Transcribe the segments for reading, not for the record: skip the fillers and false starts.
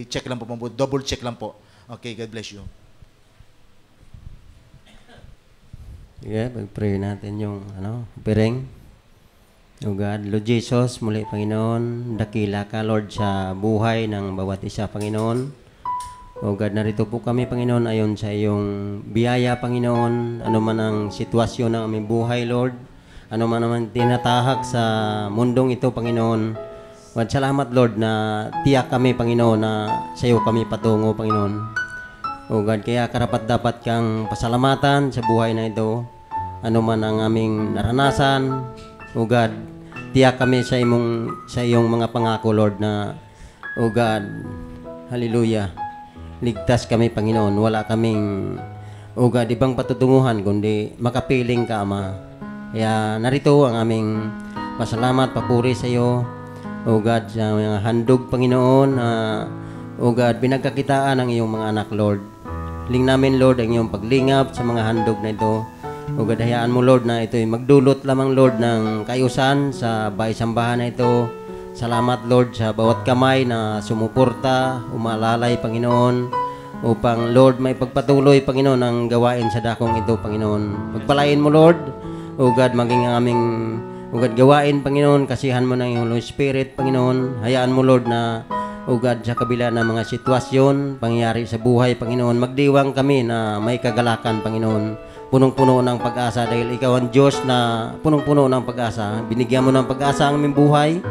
check lang po, double check lang po. Okay, God bless you. Sige, pag-pray natin yung pireng. O God, Lord Jesus, muli Panginoon, dakila ka Lord sa buhay ng bawat isa Panginoon. O God, narito po kami Panginoon ayon sa iyong biyaya Panginoon, ano man ang sitwasyon ng aming buhay Lord, ano man naman tinatahak sa mundong ito Panginoon. God, salamat Lord na tiyak kami Panginoon na sa iyo kami patungo Panginoon. O God, kaya karapat dapat kang pasalamatan sa buhay na ito. Ano man ang aming naranasan, O God, tiyak kami sa iyong mga pangako, Lord, na, O God, hallelujah, ligtas kami, Panginoon. Wala kaming, O God, ibang patutunguhan, kundi makapiling ka, Ama. Kaya narito ang aming pasalamat, papuri sa iyo, O God, sa mga handog, Panginoon, O God, pinagkakitaan ang iyong mga anak, Lord. Hiling namin, Lord, ang iyong paglingap sa mga handog na ito. O God, hayaan mo, Lord, na ito'y magdulot lamang, Lord, ng kayusan sa bahay-sambahan na ito. Salamat, Lord, sa bawat kamay na sumuporta, umalalay, Panginoon, upang, Lord, may pagpatuloy, Panginoon, ang gawain sa dakong ito, Panginoon. Pagpalain mo, Lord, O God, maging aming, O God, gawain, Panginoon, kasihan mo ng iyong Holy Spirit, Panginoon. Hayaan mo, Lord, na, O God, sa kabila ng mga sitwasyon, pangyayari sa buhay, Panginoon, magdiwang kami na may kagalakan, Panginoon. Punong-puno ng pag-asa dahil ikaw ang Diyos na punong-puno ng pag-asa. Binigyan mo ng pag-asa ang aming buhay.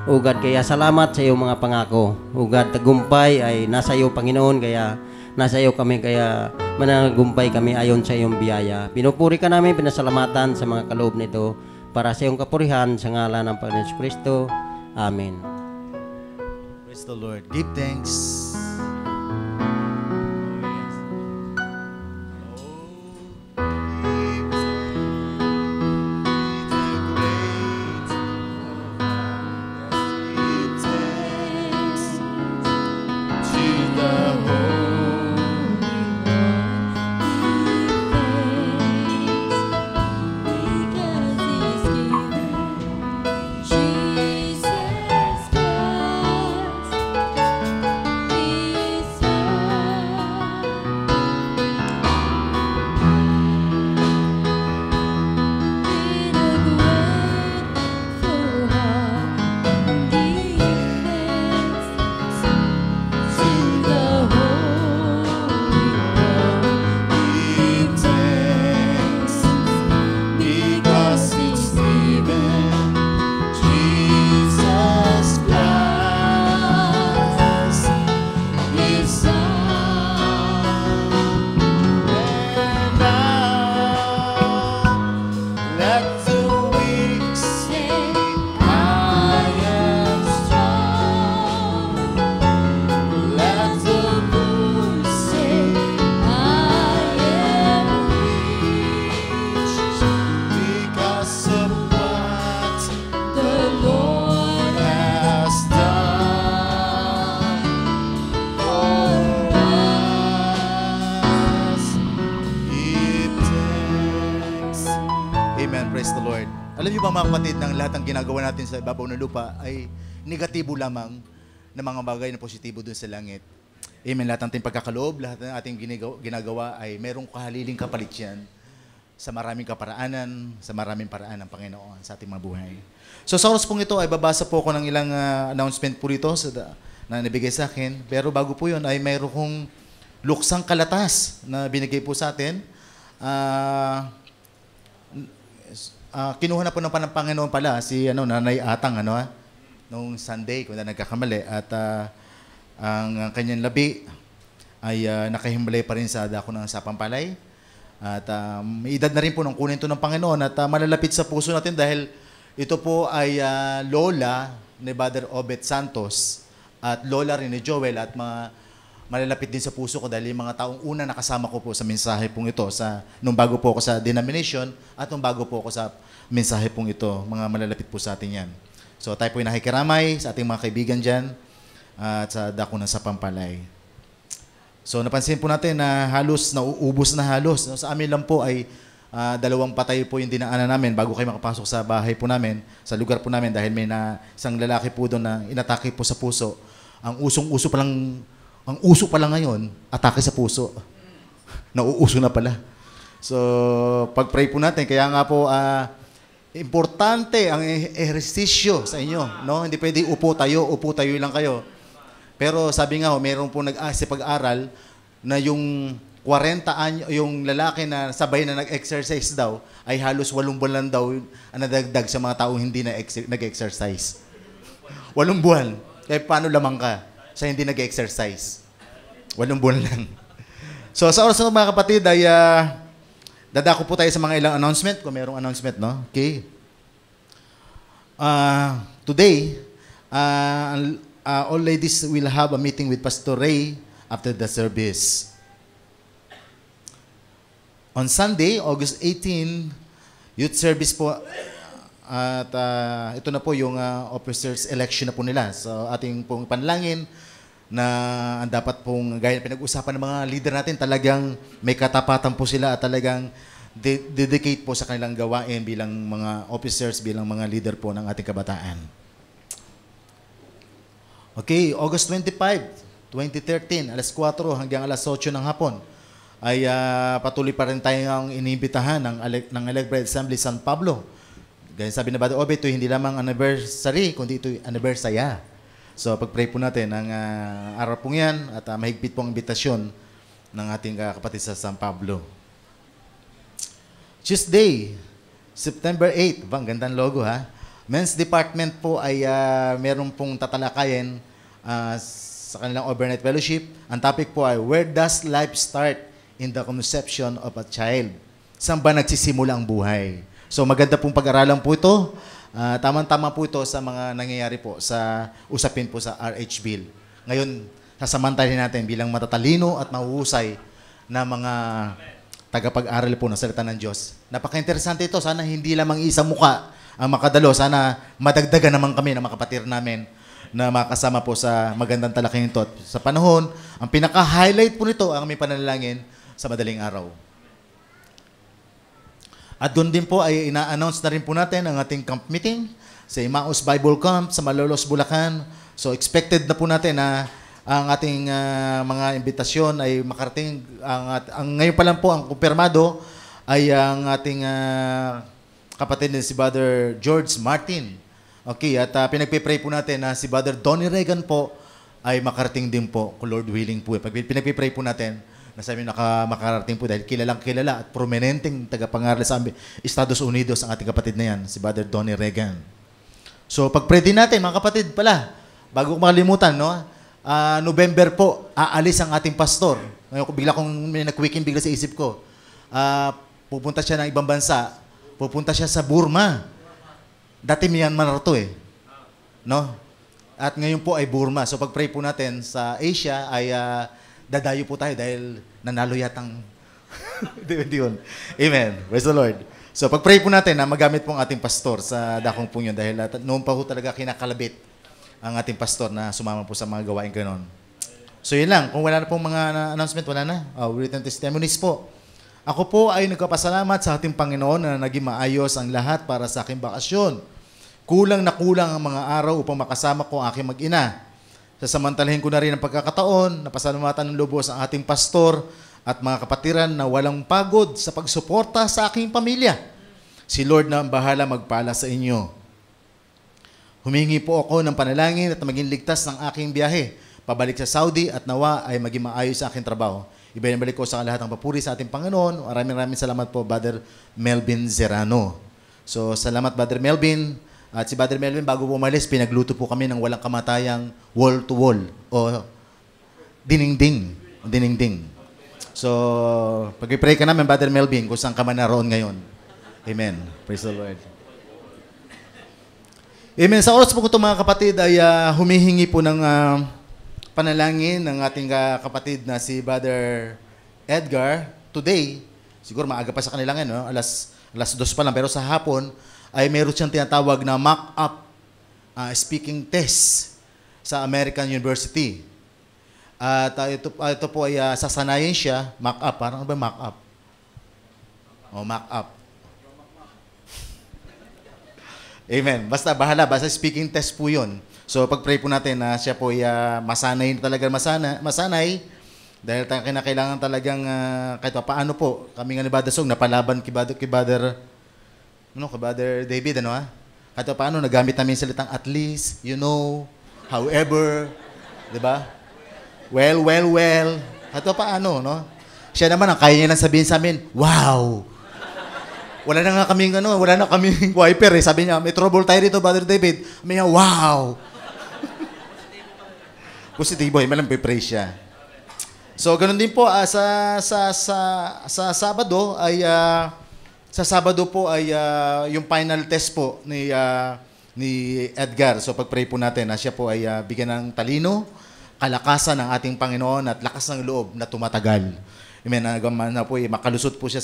O God, kaya salamat sa iyong mga pangako. O God, tagumpay ay nasa iyo, Panginoon, kaya nasa iyo kami, kaya mananagumpay kami ayon sa iyong biyaya. Pinupuri ka namin, pinasalamatan sa mga kaloob nito para sa iyong kapurihan sa ngalan ng Panginoon Kristo. Amen. Praise the Lord. Give thanks. Mga kapatid, ng lahat ng ginagawa natin sa ibabaw ng lupa ay negatibo lamang na mga bagay na positibo dun sa langit. Amen. Lahat ng ating pagkakaloob, lahat ng ating ginagawa ay merong kahaliling kapalit yan sa maraming kaparaanan, sa maraming paraan ng Panginoon sa ating mga buhay. So sa oras pong ito ay babasa po ako ng ilang announcement po rito na nabigay sa akin. Pero bago po yun ay mayroon kong luksang kalatas na binigay po sa atin. Kinuha na po ng Panginoon pala si Nanay Atang noong Sunday kung na nagkakamali at ang kanyang labi ay nakahimbalay pa rin sa dako ng Sapampalay at may edad na rin po nung kunin ito ng Panginoon at malalapit sa puso natin dahil ito po ay lola ni Brother Obet Santos at lola rin ni Joel at malalapit din sa puso ko dahil yung mga taong una nakasama ko po sa mensahe pong ito nung bago po ako sa denomination at nung bago po ako sa mensahe pong ito, mga malalapit po sa atin yan. So tayo po ay nakikiramay sa ating mga kaibigan dyan at sa dako ng Sapampalay. So napansin po natin na halos nauubos na halos. Sa amin lang po ay 2 patay po yung dinaanan namin bago kayo makapasok sa bahay po namin, sa lugar po namin dahil may isang lalaki po doon na inatake po sa puso. Ang uso pa lang ngayon, atake sa puso. Nauuso na pala. So, pag-pray po natin, kaya nga po, importante ang ehersisyo sa inyo, no? Hindi pwede upo tayo lang kayo. Pero sabi nga, meron po pag-aral na yung 40 anyo, yung lalaki na sabay na nag-exercise daw, ay halos 8 buwan lang daw ang nadagdag sa mga taong hindi na nag-exercise. 8 buwan. Kaya paano lamang ka sa hindi nag-exercise? 8 buwan lang. So sa oras na mga kapatid ay dadako po tayo sa mga ilang announcement, kung mayroong announcement, no? Okay. Today, all ladies will have a meeting with Pastor Ray after the service. On Sunday, August 18, youth service po at ito na po yung officers election na po nila. So ating pong panlangin na ang dapat pong gaya pinag-usapan ng mga leader natin, talagang may katapatan po sila at talagang dedicate po sa kanilang gawain bilang mga officers, bilang mga leader po ng ating kabataan. Okay, August 25, 2013, alas 4 hanggang alas 8 ng hapon, ay patuloy pa rin tayong iniimbitahan ng Elected Assembly San Pablo. Gaya sabi na Brother Obe, ito hindi lamang anniversary, kundi ito anniversaya. So pag-pray po natin ang araw pong yan at mahigpit pong imbitasyon ng ating kapatid sa San Pablo. Tuesday, September 8, bang gandang logo ha. Men's Department po ay meron pong tatalakayin sa kanilang overnight fellowship. Ang topic po ay, where does life start in the conception of a child? Saan ba nagsisimula ang buhay? So maganda pong pag-aralan po ito. Tama-tama po ito sa mga nangyayari po sa usapin po sa RH Bill. Ngayon, sasamantalin natin bilang matatalino at mahuhusay na mga tagapag-aral po ng salita ng Diyos. Napaka-interesante ito. Sana hindi lamang isang muka ang makadalo. Sana madagdagan naman kami ng mga kapatid namin na makasama po sa magandang talaking ito. At sa panahon, ang pinaka-highlight po nito ang aming panalangin sa madaling araw. At doon din po ay ina-announce na rin po natin ang ating camp meeting sa Emmaus Bible Camp sa Malolos, Bulacan. So expected na po natin na ang ating mga imbitasyon ay makarating. Ngayon pa lang po ang kumpirmado ay ang ating kapatid na si Brother George Martin. Okay, at pinagpipray po natin na si Brother Donnie Regan po ay makarating din po, kung Lord willing po. Pinagpipray po natin na sabi makarating po dahil kilalang kilala at prominenteng tagapangaral sa Estados Unidos ang ating kapatid na yan, si Brother Donnie Regan. So pag-pray din natin mga kapatid pala, bago ko makalimutan, no? November po, aalis ang ating pastor. Ngayon, bigla kong may nag-quicking bigla sa isip ko. Pupunta siya ng ibang bansa, pupunta siya sa Burma. Dati Myanmar to eh. No? At ngayon po ay Burma. So pag-pray po natin sa Asia ay dadayo po tayo dahil nanalo yatang di yun. Amen. Praise the Lord. So pag-pray po natin na magamit pong ating pastor sa dakong po yun dahil noon pa po talaga kinakalabit ang ating pastor na sumama po sa mga gawain ganon. So yun lang. Kung wala na pong mga announcement, wala na. Written testimonies po. Ako po ay nagpapasalamat sa ating Panginoon na naging maayos ang lahat para sa aking bakasyon. Kulang na kulang ang mga araw upang makasama ko ang aking mag-ina. Sasamantalahin ko na rin ang pagkakataon na pasalamatan ng lubos ang ating pastor at mga kapatiran na walang pagod sa pagsuporta sa aking pamilya. Si Lord na ang bahala magpala sa inyo. Humingi po ako ng panalangin at maging ligtas ng aking biyahe pabalik sa Saudi at nawa ay maging maayos sa aking trabaho. Ibinabalik ko sa lahat ng papuri sa ating Panginoon. Maraming salamat po, Brother Melvin Zerano. So, salamat, Brother Melvin. At si Brother Melvin, bago po umalis, pinagluto po kami ng walang kamatayang wall-to-wall o dinding. So, pag-pray ka namin, Brother Melvin, kung saan ka man naroon ngayon. Amen. Praise the Lord. Amen. Sa oras po ko ito, mga kapatid, ay humihingi po ng panalangin ng ating kapatid na si Brother Edgar. Today, siguro maaga pa sa kanila ngayon, no? alas 2 pa lang, pero sa hapon, ay meron siyang tinatawag na mock-up speaking test sa American University. At ito po ay sasanayin siya, mock-up. Parang ano ba mock-up? Mock-up. Amen. Basta bahala, basta speaking test po yun. So pag-pray po natin na siya po ay masanay talaga masanay dahil kinakailangan talagang kahit pa paano po kami nga ni Brother Song napalaban kay Brother David kahit pa paano nagamit namin salitang at least, you know, however, 'di ba? Well, kahit pa paano, no? Siya naman ang kaya niya lang sabihin sa amin, wow. Wala na kaming wiper eh. Sabi niya, may trouble tayo rito, Brother David. Sabi niya, wow. Positibo, malang praise siya. So, ganun din po, sa Sabado ay, yung final test po ni Edgar. So, pag-pray po natin, siya po ay bigyan ng talino, kalakasan ng ating Panginoon at lakas ng loob na tumatagal. Amen. Na po, makalusot po siya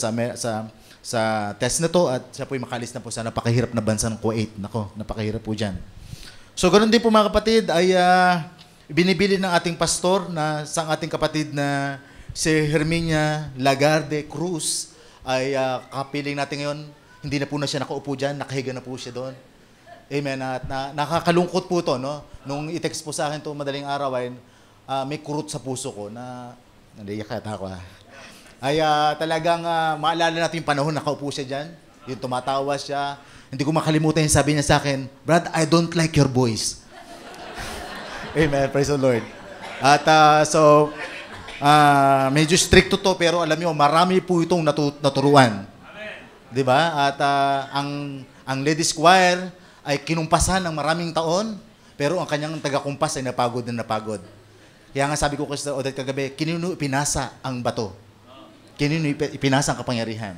sa test na to at siya po makalis na po sa napakahirap na bansang Kuwait. Nako, napakahirap po dyan. So, ganun din po mga kapatid, ay binibili ng ating pastor na sa ating kapatid na si Herminia Lagarde Cruz ay kapiling natin ngayon. Hindi na po na siya nakaupo dyan, nakahiga na po siya doon. Amen. At nakakalungkot po to, no? Nung i-text po sa akin to madaling araw ay may kurot sa puso ko na nandiyak ako ay talagang maalala natin yung panahon nakaupo siya dyan. Yung tumatawa siya. Hindi ko makalimutan yung sabi niya sa akin, Brad, I don't like your voice. Amen. Praise the Lord. At medyo stricto to pero alam niyo marami po itong naturuan. 'Di ba? At ang ladies choir ay kinumpasan ng maraming taon pero ang kanyang taga-kumpas ay napagod na napagod. Kaya nga sabi ko kay Sister Odette kagabi, kinino ipinasa ang bato? Kinino ipinasa ang kapangyarihan?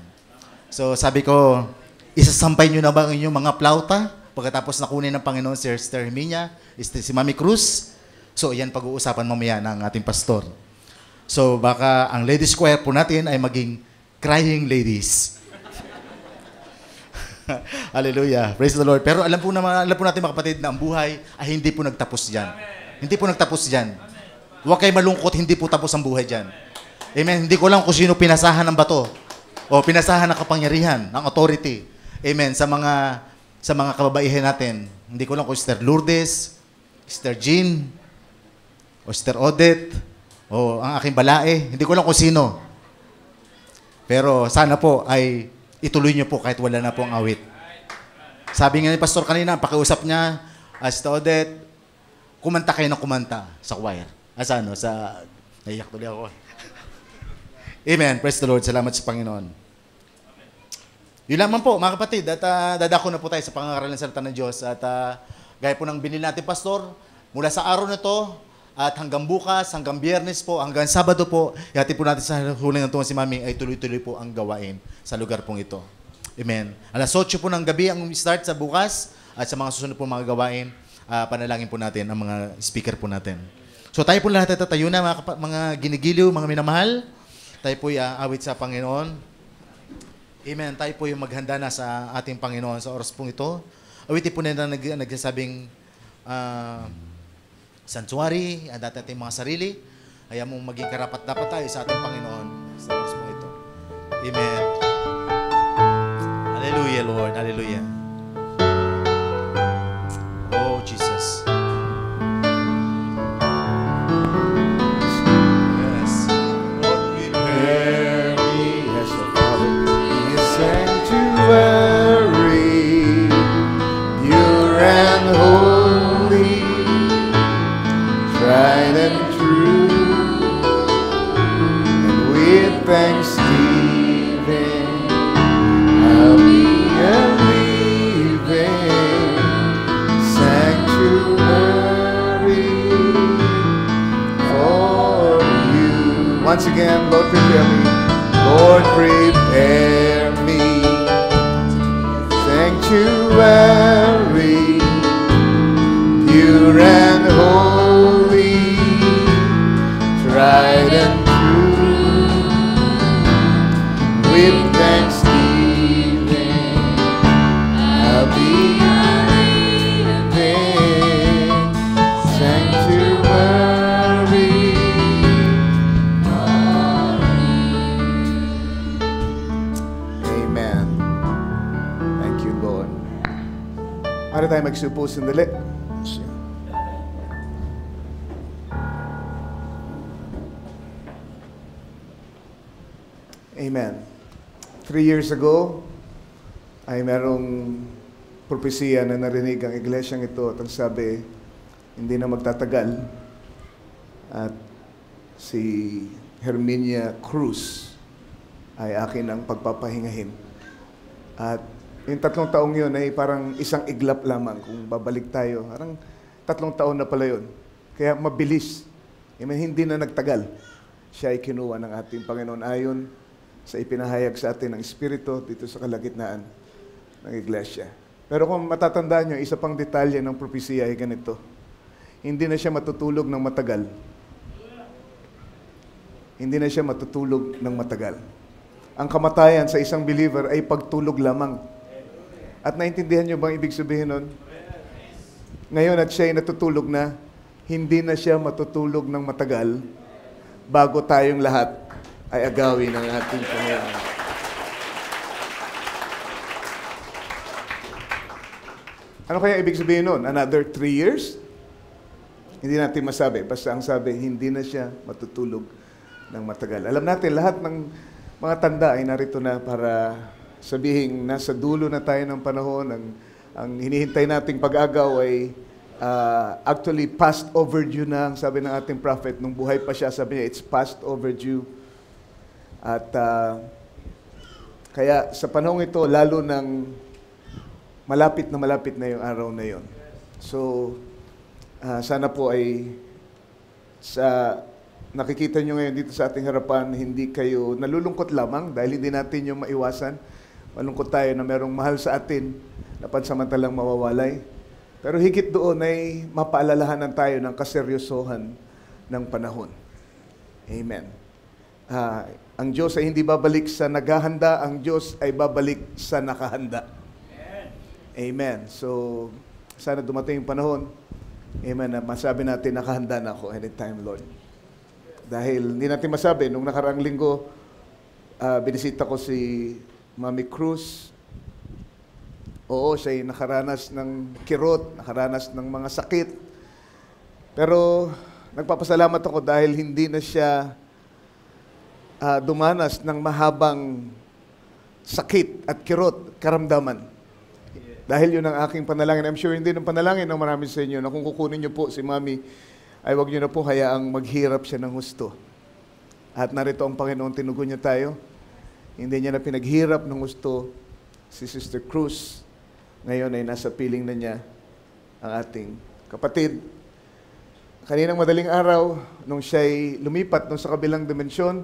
So sabi ko, isasampay niyo na ba ang inyong mga plauta pagkatapos nakunin ng Panginoon si Sister Herminia, si Mami Cruz? So yan pag-uusapan mamaya ng ating pastor. So baka ang ladies choir po natin ay maging crying ladies. Hallelujah. Praise the Lord. Pero alam po natin mga kapatid na ang buhay ay hindi po nagtapos diyan. Hindi po nagtapos diyan. Huwag kayo malungkot, hindi po tapos ang buhay diyan. Amen. Hindi ko lang kung sino pinasahan ng bato o pinasahan ng kapangyarihan, ng authority. Amen. Sa mga kababaihan natin. Hindi ko lang kung Sister Lourdes, Sister Jean, o Sister Odette, o ang aking balae. Hindi ko lang kung sino. Pero sana po ay ituloy niyo po kahit wala na po ang awit. Sabi nga ni Pastor kanina, pakiusap niya, Sister Odette, kumanta kayo ng kumanta sa choir. Naiyak tuloy ako. Amen. Praise the Lord. Salamat sa Panginoon. Yun lamang po, mga kapatid. At dadako na po tayo sa pangangaral ng salita ng Diyos. At gaya po ng binili natin, Pastor, mula sa araw na to, at hanggang bukas, hanggang Biyernes po, hanggang Sabado po, ihati po natin sa huling ng tungo si Mami ay tuloy-tuloy po ang gawain sa lugar pong ito. Amen. Alas 8 po ng gabi ang start sa bukas at sa mga susunod po mga gawain, panalangin po natin ang mga speaker po natin. So tayo po lahat tatayo na, mga ginigiliw, mga minamahal. Tayo po awit sa Panginoon. Amen. Tayo po yung maghanda na sa ating Panginoon sa oras pong ito. Awitin po na nagsasabing sanctuary, ang dati ating mga sarili, kaya mong maging karapat-dapat tayo sa ating Panginoon sa oras po ito. Amen. Hallelujah, Lord. Hallelujah. Oh, Jesus. Yes. Lord, we Prepare me as the Father in His sanctuary, pure and holy, tried and true, and with thanksgiving I'll be a living sanctuary for you. Once again, Lord, prepare me. Lord, prepare me sanctuary, pure and holy, tried and true, with thanksgiving I'll be a living sanctuary. Amen. Thank you, Lord. Ano tayo magsupo sandali? Amen. 3 years ago, ay merong propesiya na narinig ang iglesyang ito at ang sabi, hindi na magtatagal at si Herminia Cruz ay akin ang pagpapahingahin. At yung 3 taong yun ay parang isang iglap lamang kung babalik tayo. Parang 3 taon na pala yun. Kaya mabilis. Hindi na nagtagal. Siya ay kinuha ng ating Panginoon ayon sa ipinahayag sa atin ng Espiritu dito sa kalagitnaan ng iglesia. Pero kung matatandaan nyo, isa pang detalye ng propesiya ay ganito. Hindi na siya matutulog ng matagal. Hindi na siya matutulog ng matagal. Ang kamatayan sa isang believer ay pagtulog lamang. At naintindihan nyo bang ibig sabihin nun? Ngayon at siya ay natutulog na, hindi na siya matutulog ng matagal bago tayong lahat ay agawin ng ating Panginoon. Ano kaya ibig sabihin nun? Another 3 years? Hindi natin masabi. Basta ang sabi, hindi na siya matutulog ng matagal. Alam natin, lahat ng mga tanda ay narito na para sabihin, nasa dulo na tayo ng panahon. Ang hinihintay nating pag-agaw ay actually past overdue na. Ang sabi ng ating prophet, nung buhay pa siya, sabi niya, it's past overdue. At kaya sa panahon ito, lalo ng malapit na yung araw na yon. So, sana po ay sa nakikita nyo ngayon dito sa ating harapan, hindi kayo nalulungkot lamang dahil hindi natin yung maiwasan. Malungkot tayo na merong mahal sa atin na pansamantalang mawawalay. Pero higit doon ay mapaalalahanan tayo ng kaseryosohan ng panahon. Amen. Ang Diyos ay hindi babalik sa naghahanda, ang Diyos ay babalik sa nakahanda. Amen. So, sana dumating yung panahon, amen, na masabi natin, nakahanda na ako anytime, Lord. Dahil hindi natin masabi, nung nakaraang linggo, binisita ko si Mami Cruz. Oo, siya ay nakaranas ng kirot, nakaranas ng mga sakit. Pero nagpapasalamat ako dahil hindi na siya dumanas ng mahabang sakit at kirot, karamdaman. Dahil yun ang aking panalangin. I'm sure hindi ng panalangin ng marami sa inyo na kung kukunin niyo po si Mami, ay wag niyo na po hayaang maghirap siya ng husto. At narito ang Panginoon, tinugon niya tayo. Hindi niya na pinaghirap ng husto si Sister Cruz. Ngayon ay nasa piling na niya ang ating kapatid. Kaninang madaling araw, nung siya'y lumipat nung sa kabilang dimensyon,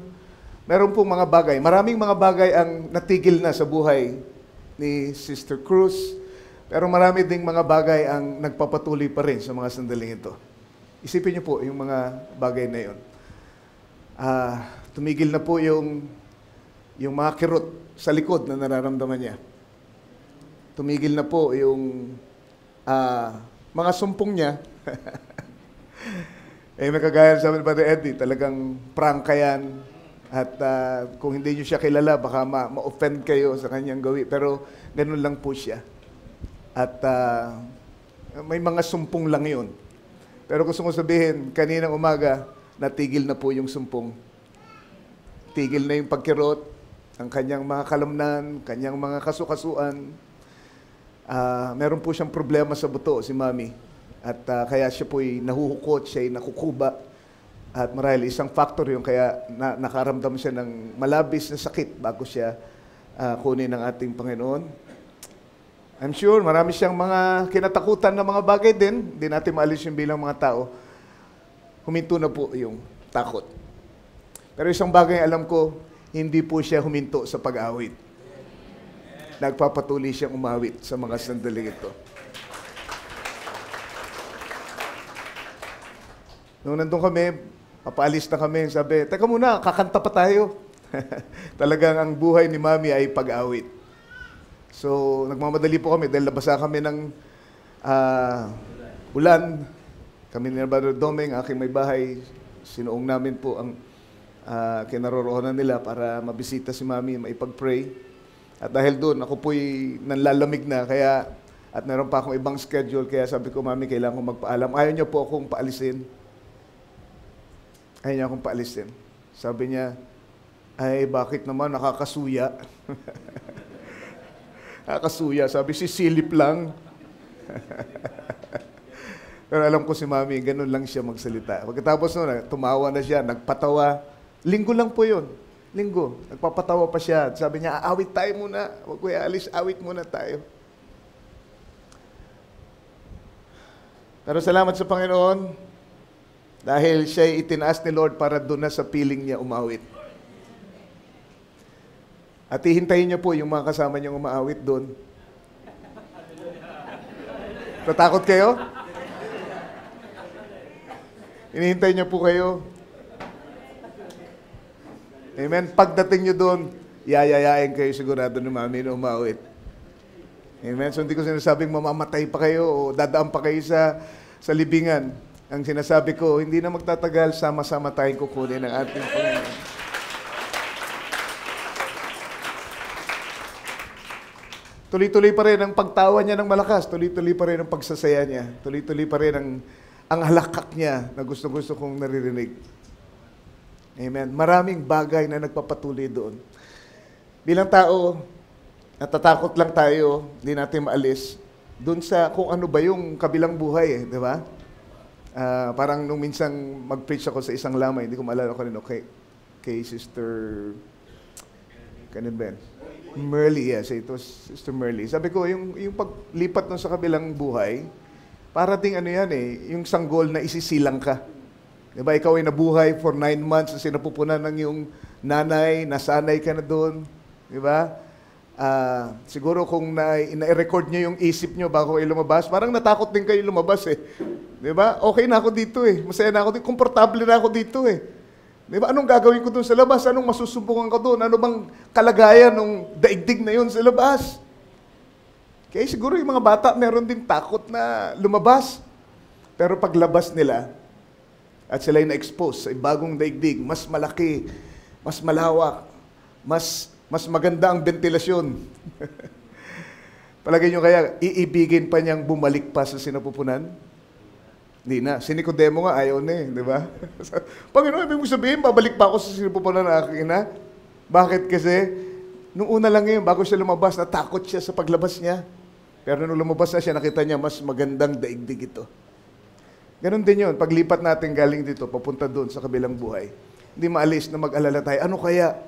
meron pong mga bagay, maraming mga bagay ang natigil na sa buhay ni Sister Cruz. Pero marami ding mga bagay ang nagpapatuloy pa rin sa mga sandaling ito. Isipin niyo po yung mga bagay na yun. Tumigil na po yung mga kirot sa likod na nararamdaman niya. Tumigil na po yung mga sumpong niya. May kagaya sabi ni Brother Eddie, talagang prangka yan. At kung hindi niyo siya kilala, baka ma-offend kayo sa kanyang gawi. Pero ganun lang po siya. At may mga sumpong lang yun. Pero gusto ko sabihin, kaninang umaga, natigil na po yung sumpong. Tigil na yung pagkirot, ang kanyang mga kalamnan, kanyang mga kasukasuan. Meron po siyang problema sa buto, si Mami. At kaya siya po'y nahuhukot, siya'y nakukuba. At marahil isang factor yung kaya nakaramdam siya ng malabis na sakit bago siya kunin ng ating Panginoon. I'm sure marami siyang mga kinatakutan na mga bagay din. Hindi natin maalis yung bilang mga tao. Huminto na po yung takot. Pero isang bagay alam ko, hindi po siya huminto sa pag-awit. Nagpapatuloy siyang umawit sa mga sandaling ito. Nung nandun kami, papaalis na kami, sabi, teka muna, kakanta pa tayo. Talagang ang buhay ni Mami ay pag-awit. So, nagmamadali po kami dahil nabasa kami ng ulan. Kami ni Brother Domeng, aking may bahay, sinuong namin po ang kinaroroonan nila para mabisita si Mami, maipag-pray. At dahil doon, ako po'y nanlalamig na, kaya, at meron pa akong ibang schedule, kaya sabi ko, Mami, kailangan kong magpaalam. Ayaw niyo po akong paalisin. Ayaw niya akong paalisin. Sabi niya, Ay, bakit naman? Nakakasuya. Nakakasuya. Sabi, sisilip lang. Pero alam ko si Mami, ganun lang siya magsalita. Pagkatapos nun, tumawa na siya, nagpatawa. Linggo lang po yun. Linggo. Nagpapatawa pa siya. Sabi niya, awit tayo muna. Huwag ko ialis, awit muna tayo. Pero salamat sa Panginoon dahil siya'y itinaas ni Lord para doon na sa piling niya umawit. At hihintayin niyo po yung mga kasama niyong umaawit doon. Natakot kayo? Hinihintay niyo po kayo. Amen. Pagdating niyo doon, yayayain kayo sigurado ni Mami na umawit. Amen. So hindi ko sinasabing mamamatay pa kayo o dadaan pa kayo sa libingan. Ang sinasabi ko, hindi na magtatagal, sama-sama tayong kukunin ng ating Panginoon. Tuloy-tuloy pa rin ang pagtawa niya ng malakas. Tuloy-tuloy pa rin ang pagsasaya niya. Tuloy-tuloy pa rin ang halakak niya na gusto-gusto kong naririnig. Amen. Maraming bagay na nagpapatuloy doon. Bilang tao, natatakot lang tayo, hindi natin maalis doon sa kung ano ba yung kabilang buhay, di ba? Parang nung minsan mag-preach ako sa isang lamay, hindi ko maalala ko rin, kay Sister Kanin Ben. Merly, yes, it was Sister Merly. Sabi ko, yung paglipat nun sa kabilang buhay, para ding ano yan yung sanggol na isisilang ka. Diba, ikaw ay nabuhay for 9 months na sinapupunan ng iyong nanay, nasanay ka na doon. Diba? Siguro kung na-record nyo yung isip nyo bago kayo lumabas, parang natakot din kayo lumabas Diba? Okay na ako dito Masaya na ako dito. Komportable na ako dito Diba? Anong gagawin ko doon sa labas? Anong masusubukan ko doon? Ano bang kalagayan ng daigdig na yun sa labas? Kaya siguro yung mga bata meron din takot na lumabas. Pero paglabas nila, at sila'y na-expose sa bagong daigdig, mas malaki, mas malawak, mas maganda ang ventilasyon. Palagay nyo kaya, iibigin pa niyang bumalik pa sa sinapupunan? Hindi na. Si Nicodemo nga, ayaw na di ba? Panginoon, ibig mo sabihin, babalik pa ako sa sinapupunan ng aking ina? Bakit kasi? Nung una lang ngayon, bago siya lumabas, natakot siya sa paglabas niya. Pero nung lumabas na siya, nakita niya, mas magandang daigdig ito. Ganon din yun. Paglipat natin galing dito, papunta doon sa kabilang buhay. Hindi maalis na mag-alala tayo. Ano kaya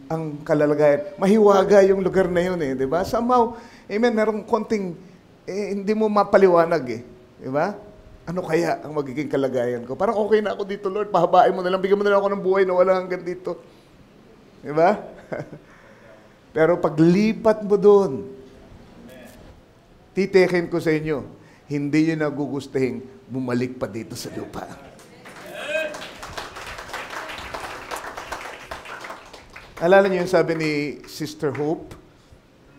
ang kalalagayan? Mahiwaga yung lugar na yun di ba? Somehow, amen, merong konting, hindi mo mapaliwanag di ba? Ano kaya ang magiging kalagayan ko? Parang okay na ako dito, Lord. Pahabain mo na lang. Bigyan mo na lang ako ng buhay na wala hanggang dito. Di ba? Pero paglipat mo doon, titikin ko sa inyo, hindi nyo nagugustuhin bumalik pa dito sa lupa. Alala niyo yung sabi ni Sister Hope?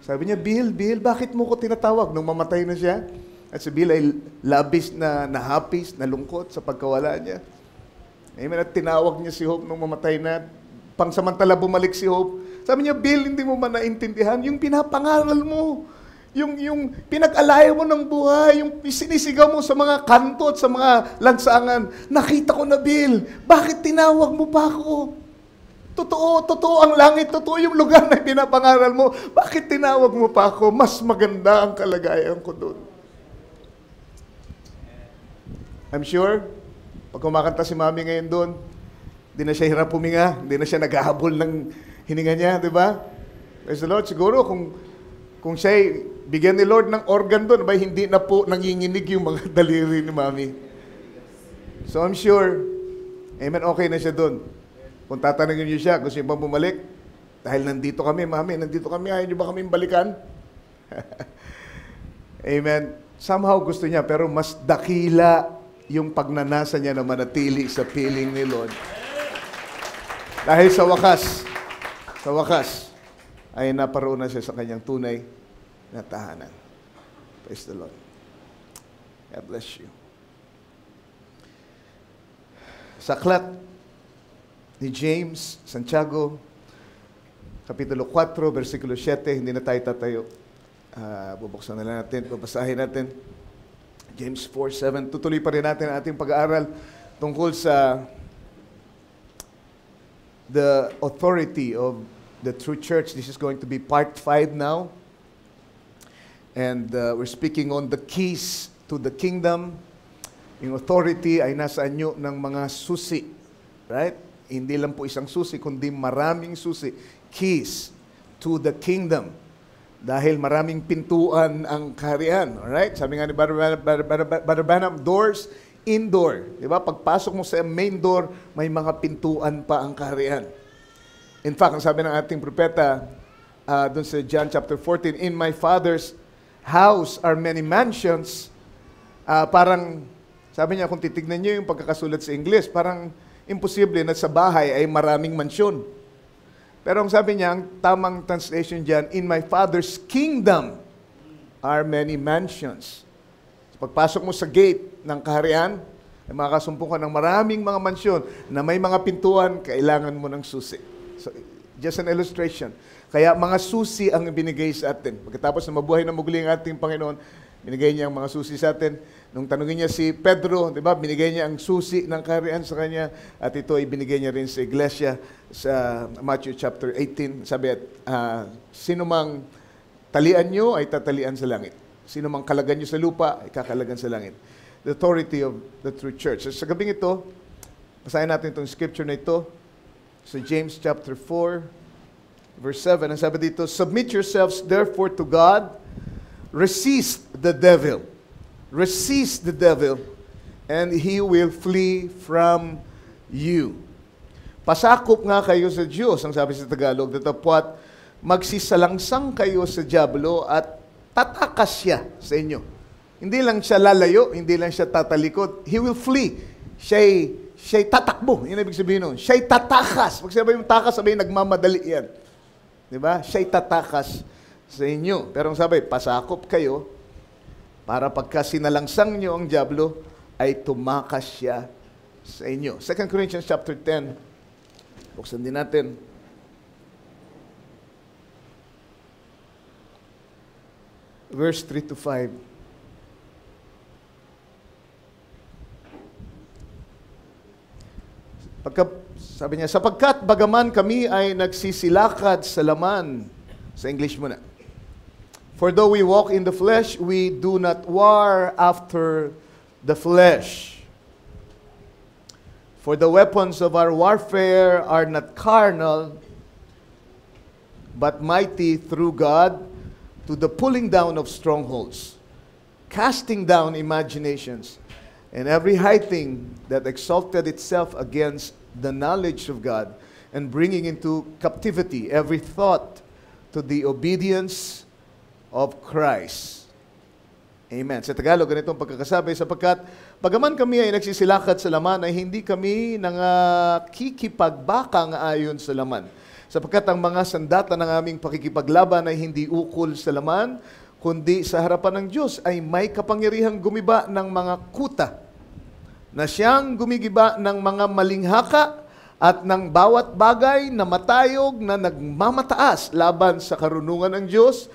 Sabi niya, Bill, bakit mo ko tinatawag nung mamatay na siya? At si Bill ay labis na nahapis, nalungkot sa pagkawala niya. Amen. At tinawag niya si Hope nung mamatay na. Pangsamantala bumalik si Hope. Sabi niya, Bill, hindi mo man naintindihan yung pinapangaral mo. Yung pinag-alaya mo ng buhay, yung sinisigaw mo sa mga kanto at sa mga lansangan. Nakita ko na, Bill. Bakit tinawag mo pa ako? Totoo ang langit. Totoo yung lugar na pinapangaral mo. Bakit tinawag mo pa ako? Mas maganda ang kalagayan ko doon. I'm sure, pag kumakanta si Mami ngayon doon, hindi na siya hirap huminga, hindi na siya naghahabol ng hininga niya, di ba? Praise the Lord. Siguro kung siya'y bigyan ni Lord ng organ doon, hindi na po nanginginig yung mga daliri ni Mami. So I'm sure, amen, okay na siya doon. Kung tatanungin niyo siya, gusto niyo bang bumalik? Dahil nandito kami, Mami, nandito kami, ayaw niyo ba kaming balikan? Amen. Somehow gusto niya, pero mas dakila yung pagnanasa niya na manatili sa piling ni Lord. Dahil sa wakas, ay naparoon na siya sa kanyang tunay na tahanan. Praise the Lord. God bless you. Sa aklat ni James Santiago, Kapitulo 4, versikulo 7, hindi na tayo tatayo. Bubuksan na lang natin, babasahin natin. James 4:7. Tutuloy pa rin natin ang ating pag-aaral tungkol sa the authority of the true church. This is going to be part 5 now. And we're speaking on the keys to the kingdom. Yung authority ay nasa anyo ng mga susi. Right? Hindi lang po isang susi, kundi maraming susi. Keys to the kingdom. Dahil maraming pintuan ang kaharian. Alright? Sabi nga ni Brother Branham, doors, indoor. Diba? Pagpasok mo sa main door, may mga pintuan pa ang kaharian. In fact, ang sabi ng ating propeta, dun sa John chapter 14, in my Father's house are many mansions. Parang, sabi niya, kung titignan niyo yung pagkakasulat sa English, parang imposible na sa bahay ay maraming mansyon. Pero ang sabi niya, ang tamang translation dyan, in my Father's kingdom are many mansions. Pagpasok mo sa gate ng kaharian, ay makakasumpong ka ng maraming mga mansyon na may mga pintuan, kailangan mo ng susi. So, just an illustration. Kaya mga susi ang binigay sa atin. Pagkatapos na mabuhay na muli ang ating Panginoon, binigay niya ang mga susi sa atin. Nung tanungin niya si Pedro, di ba, binigay niya ang susi ng kaharian sa kanya, at ito ay binigay niya rin sa iglesia sa Matthew chapter 18. Sabi at, sino mang talian nyo ay tatalian sa langit. Sino mang kalagan nyo sa lupa ay kakalagan sa langit. The authority of the true church. So, sa gabing ito, basahin natin itong scripture na ito sa James chapter 4, verse 7. Ang sabi dito, submit yourselves therefore to God, resist the devil. Resist the devil, and he will flee from you. Pasakop nga kayo sa Diyos, ang sabi sa Tagalog, datapwat magsisalangsang kayo sa diablo at tatakas siya sa inyo. Hindi lang siya lalayo, hindi lang siya tatalikod. He will flee. Siya'y tatakbo. Yun ang ibig sabihin nun. Siya'y tatakas. Pag sabi yung takas, sabi nagmamadali yan. Diba? Siya'y tatakas sa inyo. Pero ang sabi, pasakop kayo para pagka sinalangsang nyo ang diablo, ay tumakas siya sa inyo. 2 Corinthians chapter 10. Buksan din natin. Verse 3 to 5. Sabi niya, sapagkat bagaman kami ay nagsisilakad sa laman. Sa English muna. For though we walk in the flesh, we do not war after the flesh. For the weapons of our warfare are not carnal, but mighty through God to the pulling down of strongholds, casting down imaginations, and every high thing that exalted itself against the knowledge of God, and bringing into captivity every thought to the obedience of Christ. Amen. Sa Tagalog, ganitong pagkakasabi, sapagkat bagaman kami ay nagsisilakad sa laman, ay hindi kami nangakikipagbakang ayon sa laman. Sapagkat ang mga sandata ng aming pakikipaglaban ay hindi ukol sa laman, kundi sa harapan ng Diyos ay may kapangyarihang gumiba ng mga kuta, na siyang gumigiba ng mga malinghaka at ng bawat bagay na matayog na nagmamataas laban sa karunungan ng Diyos,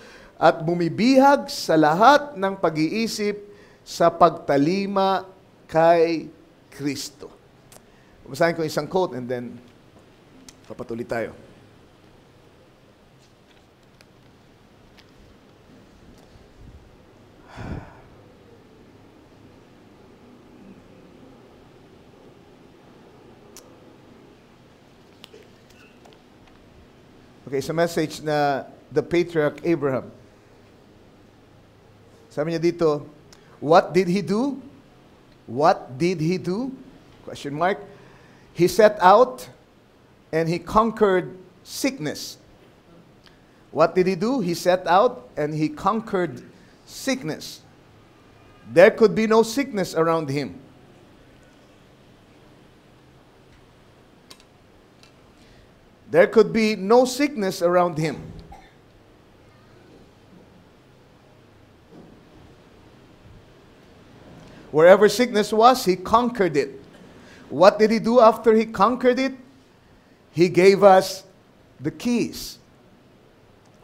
at bumibihag sa lahat ng pag-iisip sa pagtalima kay Kristo. Basahin ko isang quote and then papatuloy tayo. Okay, sa message na the patriarch Abraham. Sabi niya dito, what did he do? What did he do? Question mark. He set out and he conquered sickness. What did he do? He set out and he conquered sickness. There could be no sickness around him. There could be no sickness around him. Wherever sickness was, he conquered it. What did he do after he conquered it? He gave us the keys.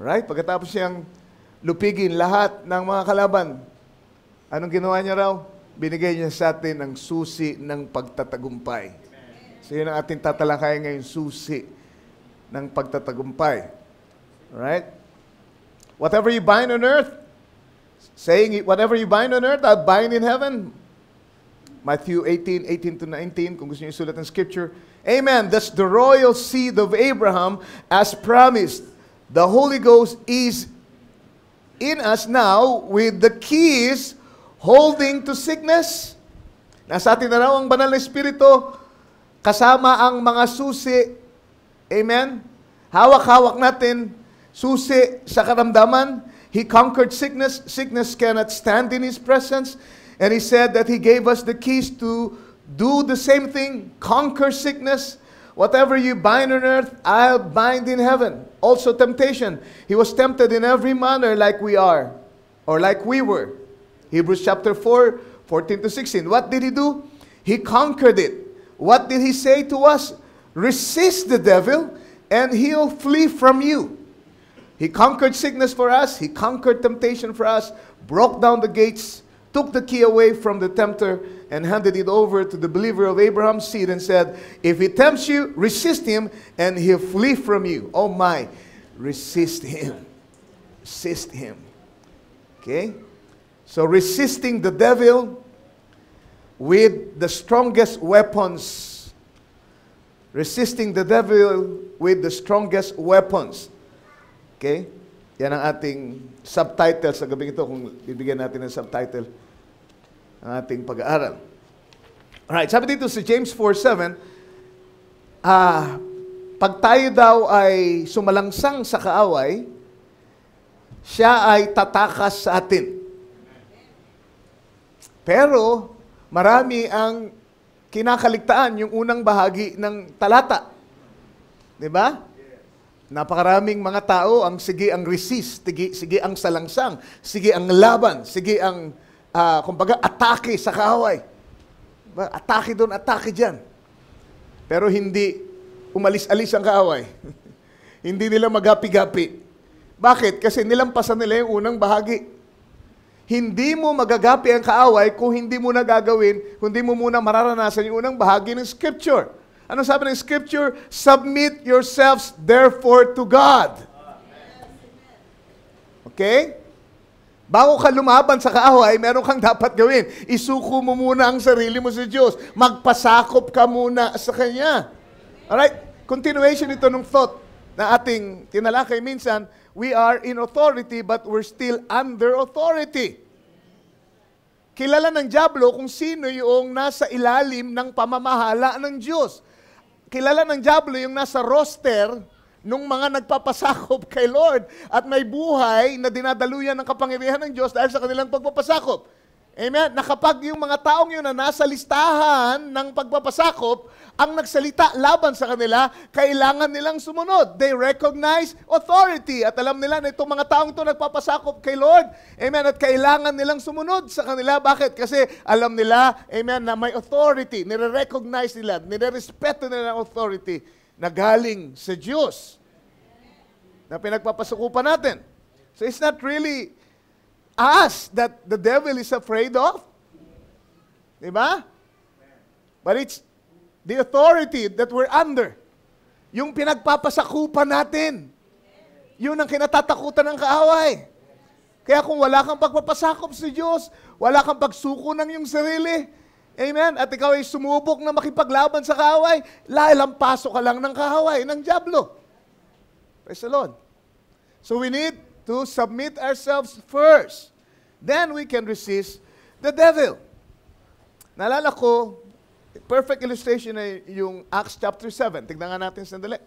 Right? Pagkatapos siyang lupigin lahat ng mga kalaban, anong ginawa niya raw? Binigay niya sa atin ang susi ng pagtatagumpay. So yun ang ating tatalakayan ngayon, susi ng pagtatagumpay. Alright? Whatever you bind on earth, saying, whatever you bind on earth, I'll bind in heaven. Matthew 18:18 to 19, kung gusto niyo isulat ng scripture. Amen. That's the royal seed of Abraham as promised. The Holy Ghost is in us now with the keys holding to sickness. Nasa atin na raw ang banal na Espiritu, kasama ang mga susi. Amen. Hawak-hawak natin, susi sa karamdaman. He conquered sickness. Sickness cannot stand in His presence. And He said that He gave us the keys to do the same thing, conquer sickness. Whatever you bind on earth, I'll bind in heaven. Also temptation. He was tempted in every manner like we are, or like we were. Hebrews chapter 4, 14 to 16. What did He do? He conquered it. What did He say to us? Resist the devil, and he'll flee from you. He conquered sickness for us. He conquered temptation for us, broke down the gates, took the key away from the tempter, and handed it over to the believer of Abraham's seed and said, if he tempts you, resist him, and he'll flee from you. Oh my, resist him. Resist him. Okay? So resisting the devil with the strongest weapons. Resisting the devil with the strongest weapons. Okay? Yan ang ating subtitle sa gabing ito, kung bibigyan natin ng subtitle ang ating pag-aaral. Alright, sabi dito sa James 4:7, pag tayo daw ay sumalangsang sa kaaway, siya ay tatakas sa atin. Pero, marami ang kinakaligtaan yung unang bahagi ng talata. Diba? Napakaraming mga tao ang sige ang resist, sige ang salangsang, sige ang laban, sige ang, kumbaga, atake sa kaaway. Diba? Atake doon, atake dyan. Pero hindi umalis-alis ang kaaway. Hindi nila magapi-gapi. Bakit? Kasi nilampasan nila yung unang bahagi. Hindi mo magagapi ang kaaway kung hindi mo na gagawin, kung hindi mo muna mararanasan yung unang bahagi ng Scripture. Ano sabi ng Scripture? Submit yourselves therefore to God. Okay? Bago ka lumaban sa kaaway, meron kang dapat gawin. Isuko mo muna ang sarili mo sa Diyos. Magpasakop ka muna sa Kanya. Alright? Continuation ito ng thought na ating tinalakay minsan. We are in authority but we're still under authority. Kilala ng dyablo kung sino yung nasa ilalim ng pamamahala ng Diyos. Kilala ng dyablo yung nasa roster nung mga nagpapasakop kay Lord at may buhay na dinadaluyan ng kapangyarihan ng Diyos dahil sa kanilang pagpapasakop. Amen? Na kapag yung mga taong yun na nasa listahan ng pagpapasakop, ang nagsalita laban sa kanila, kailangan nilang sumunod. They recognize authority. At alam nila na itong mga taong ito nagpapasakop kay Lord. Amen? At kailangan nilang sumunod sa kanila. Bakit? Kasi alam nila, amen, na may authority. Nire-recognize nila, nire-respeto nila ang authority na galing sa Diyos na pinagpapasakupan natin. So it's not really us that the devil is afraid of. Diba? But it's the authority that we're under. Yung pinagpapasakupan natin. Yun ang kinatatakutan ng kaaway. Kaya kung wala kang pagpapasakop sa Diyos, wala kang pagsuko ng iyong sarili, amen, at ikaw ay sumubok na makipaglaban sa kaaway, lalampaso ka lang ng kaaway, ng dyablo. Praise the Lord. So we need to submit ourselves first. Then we can resist the devil. Naalala ko, perfect illustration ay yung Acts chapter 7. Tignan nga natin sandali.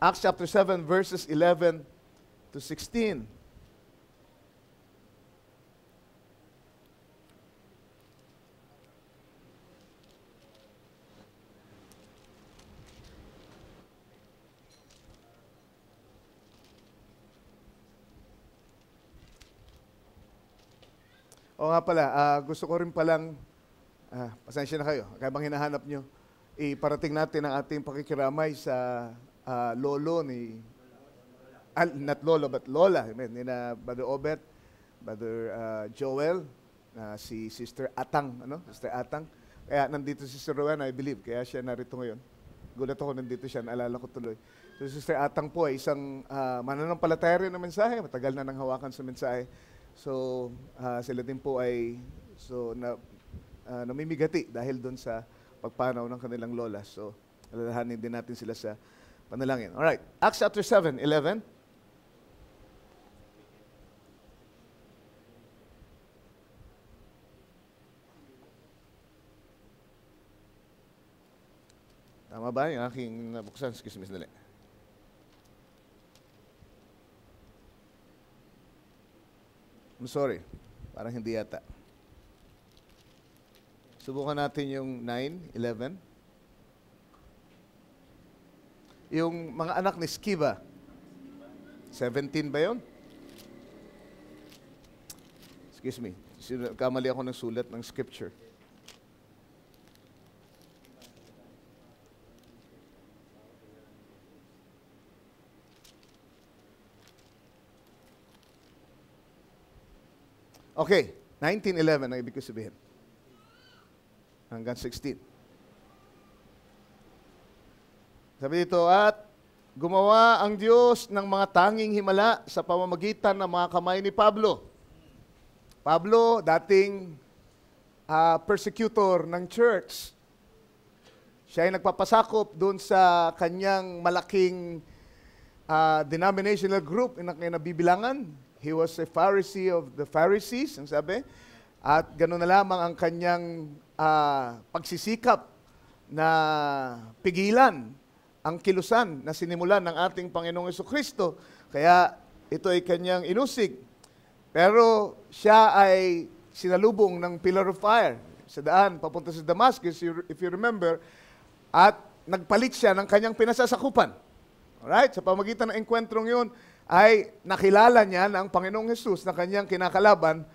Acts chapter 7 verses 11 to 16. O nga pala, gusto ko rin palang, pasensya na kayo, kaya bang hinahanap nyo, iparating natin ang ating pakikiramay sa lolo ni, not lolo, but lola, amen, ni na Brother Obet, Brother Joel, si Sister Atang, Sister Atang. Kaya nandito si Sister Rowan, I believe, kaya siya narito ngayon. Gulat ako nandito siya, naalala ko tuloy. So Sister Atang po ay isang mananampalataya rin ng mensahe, matagal na nang hawakan sa mensahe. So sila din po ay namimigati dahil doon sa pagpanaw ng kanilang lola. So alalahanin din natin sila sa panalangin. Alright, Acts chapter 7:11. Tama ba yung aking nabuksan? Excuse me, sandali. I'm sorry. Parang hindi yata. Subukan natin yung 9, 11. Yung mga anak ni Sceva. 17 ba yun? Excuse me. Kamali ako ng sulat ng scripture. Okay, 19:11 ang ibig ko sabihin. Hanggang 16. Sabi dito, at gumawa ang Diyos ng mga tanging himala sa pamamagitan ng mga kamay ni Pablo. Pablo, dating persecutor ng church. Siya ay nagpapasakop doon sa kanyang malaking denominational group na kinabibilangan. He was a Pharisee of the Pharisees, ang sabi. At gano'n na lamang ang kanyang pagsisikap na pigilan ang kilusan na sinimulan ng ating Panginoong Jesucristo. Kaya ito ay kanyang inusig. Pero siya ay sinalubong ng pillar of fire sa daan papunta sa Damascus, if you remember, at nagpalit siya ng kanyang pinasasakupan. Alright? Sa pamagitan ng engkwentrong yun, ay nakilala niya na ang Panginoong Jesus na kanyang kinakalaban,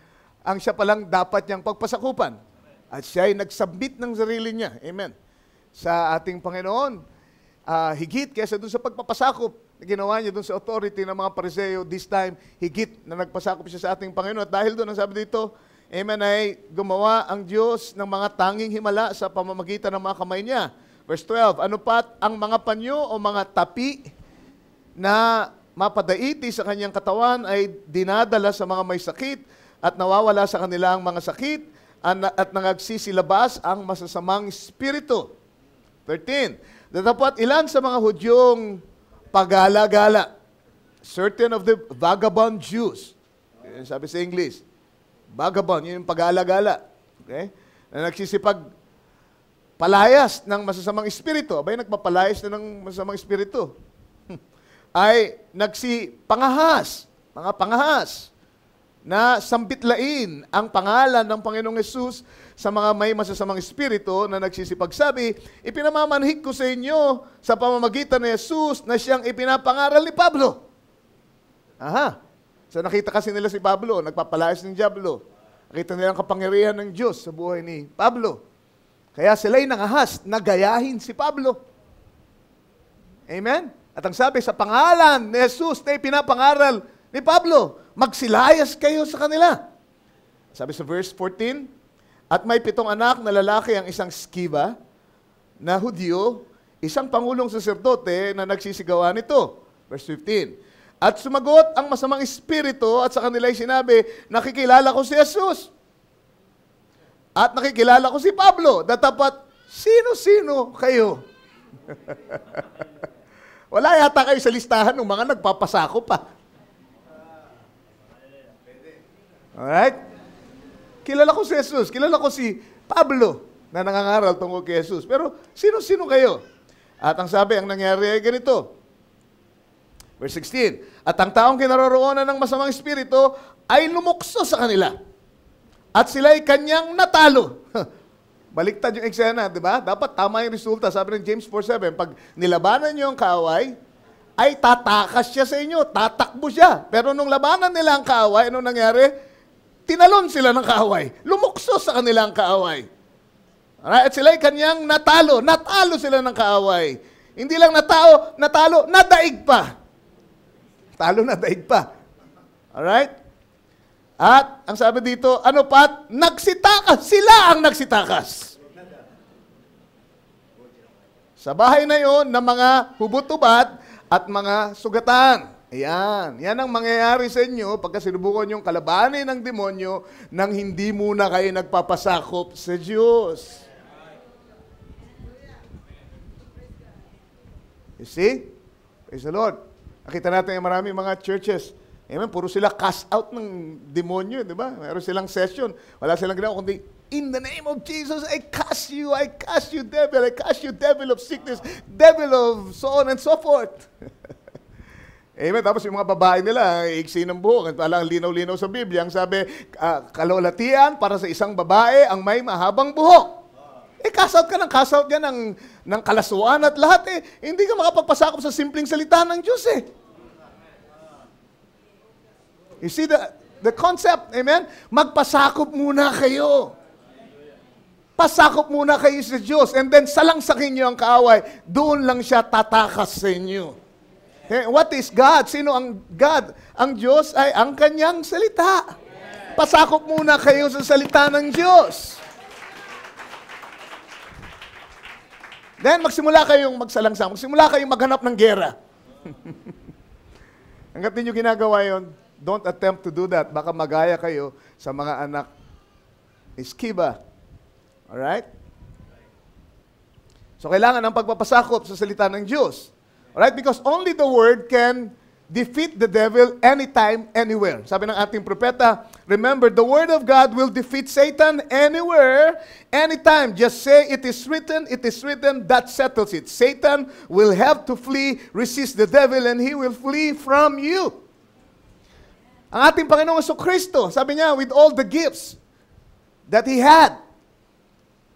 ang siya palang dapat niyang pagpasakupan. At siya ay nagsubmit ng sarili niya. Amen. Sa ating Panginoon, higit kaysa doon sa pagpapasakop na ginawa niya doon sa authority ng mga Pariseo, this time, higit na nagpasakop siya sa ating Panginoon. At dahil doon, ang sabi dito, amen, ay gumawa ang Diyos ng mga tanging himala sa pamamagitan ng mga kamay niya. Verse 12, ano pat ang mga panyo o mga tapi na mapadaiti sa kanyang katawan ay dinadala sa mga may sakit at nawawala sa kanila ang mga sakit at nangagsisilabas ang masasamang espiritu. 13. Datapwat ilan sa mga Hudyong pagala-gala, certain of the vagabond Jews, sabi sa English, vagabond, yun yung pagala-gala, okay? Na nagsisipag palayas ng masasamang espiritu. Abay, nagpapalayas na ng masasamang espiritu. Ay nagsipangahas, mga pangahas, na sambitlain ang pangalan ng Panginoong Hesus sa mga may masasamang espiritu na nagsisipagsabi, ipinamamanhik ko sa inyo sa pamamagitan ni Hesus na siyang ipinapangaral ni Pablo. Aha. So nakita kasi nila si Pablo, nagpapalayas ng diablo. Nakita nila ang kapangyarihan ng Diyos sa buhay ni Pablo. Kaya sila'y nangahas na gayahin si Pablo. Amen? At ang sabi, sa pangalan ni Jesus na ipinapangaral ni Pablo, magsilayas kayo sa kanila. Sabi sa verse 14, at may 7 anak na lalaki ang isang Sceva na Hudyo, isang pangulong saserdote na nagsisigawa nito. Verse 15, at sumagot ang masamang espiritu at sa kanila'y sinabi, nakikilala ko si Jesus. At nakikilala ko si Pablo. Datapat, sino-sino kayo? Wala yata kayo sa listahan ng mga nagpapasako pa. Alright? Kilala ko si Jesus. Kilala ko si Pablo na nangangaral tungkol kay Jesus. Pero sino-sino kayo? At ang sabi, ang nangyari ay ganito. Verse 16, at ang taong kinaroroonan ng masamang espiritu ay lumukso sa kanila. At sila'y kanyang natalo. Baliktad yung eksena, di ba? Dapat tama yung resulta. Sabi ng James 4:7, pag nilabanan nyo ang kaaway, ay tatakas siya sa inyo, tatakbo siya. Pero nung labanan nila ang kaaway, anong nangyari? Tinalon sila ng kaaway. Lumukso sa kanila ang kaaway. Alright? At sila'y kanyang natalo. Natalo sila ng kaaway. Hindi lang natalo, nadaig pa. Talo na daig pa. Alright? At, ang sabi dito, ano pat? Nagsitakas. Sila ang nagsitakas. Sa bahay na yon ng mga hubot-ubat at mga sugatan. Ayan. Yan ang mangyayari sa inyo pagka sinubukan yung kalabanin ng demonyo nang hindi muna kayo nagpapasakop sa Diyos. You see? Praise the Lord. Nakita natin yung maraming mga churches. Amen. Puro sila cast out ng demonyo, di ba? Meron silang session. Wala silang ginawa kundi, in the name of Jesus, I cast you, devil, I cast you, devil of sickness, devil of so on and so forth. Amen. Tapos yung mga babae nila, iksi ng buhok. Palang linaw-linaw sa Biblia. Ang sabi, kalawalatian para sa isang babae ang may mahabang buhok. Cast out ka yan ng kalasuan at lahat Hindi ka makapagpasakop sa simpleng salita ng Diyos You see the concept, amen? Magpasakop muna kayo. Pasakop muna kayo sa Diyos. And then salangsakin niyo ang kaaway. Doon lang siya tatakas sa inyo. What is God? Sino ang God? Ang Diyos ay ang kanyang salita. Pasakop muna kayo sa salita ng Diyos. Then magsimula kayong magsalangsang. Magsimula kayong maghanap ng gera. Hanggat ninyo ginagawa yon, don't attempt to do that. Baka magaya kayo sa mga anak ni Sceva. Alright? So kailangan ng pagpapasakop sa salita ng Diyos. Alright? Because only the Word can defeat the devil anytime, anywhere. Sabi ng ating propeta, remember, the Word of God will defeat Satan anywhere, anytime. Just say, it is written, that settles it. Satan will have to flee, resist the devil, and he will flee from you. Ang ating Panginoong Jesucristo, sabi niya, with all the gifts that He had,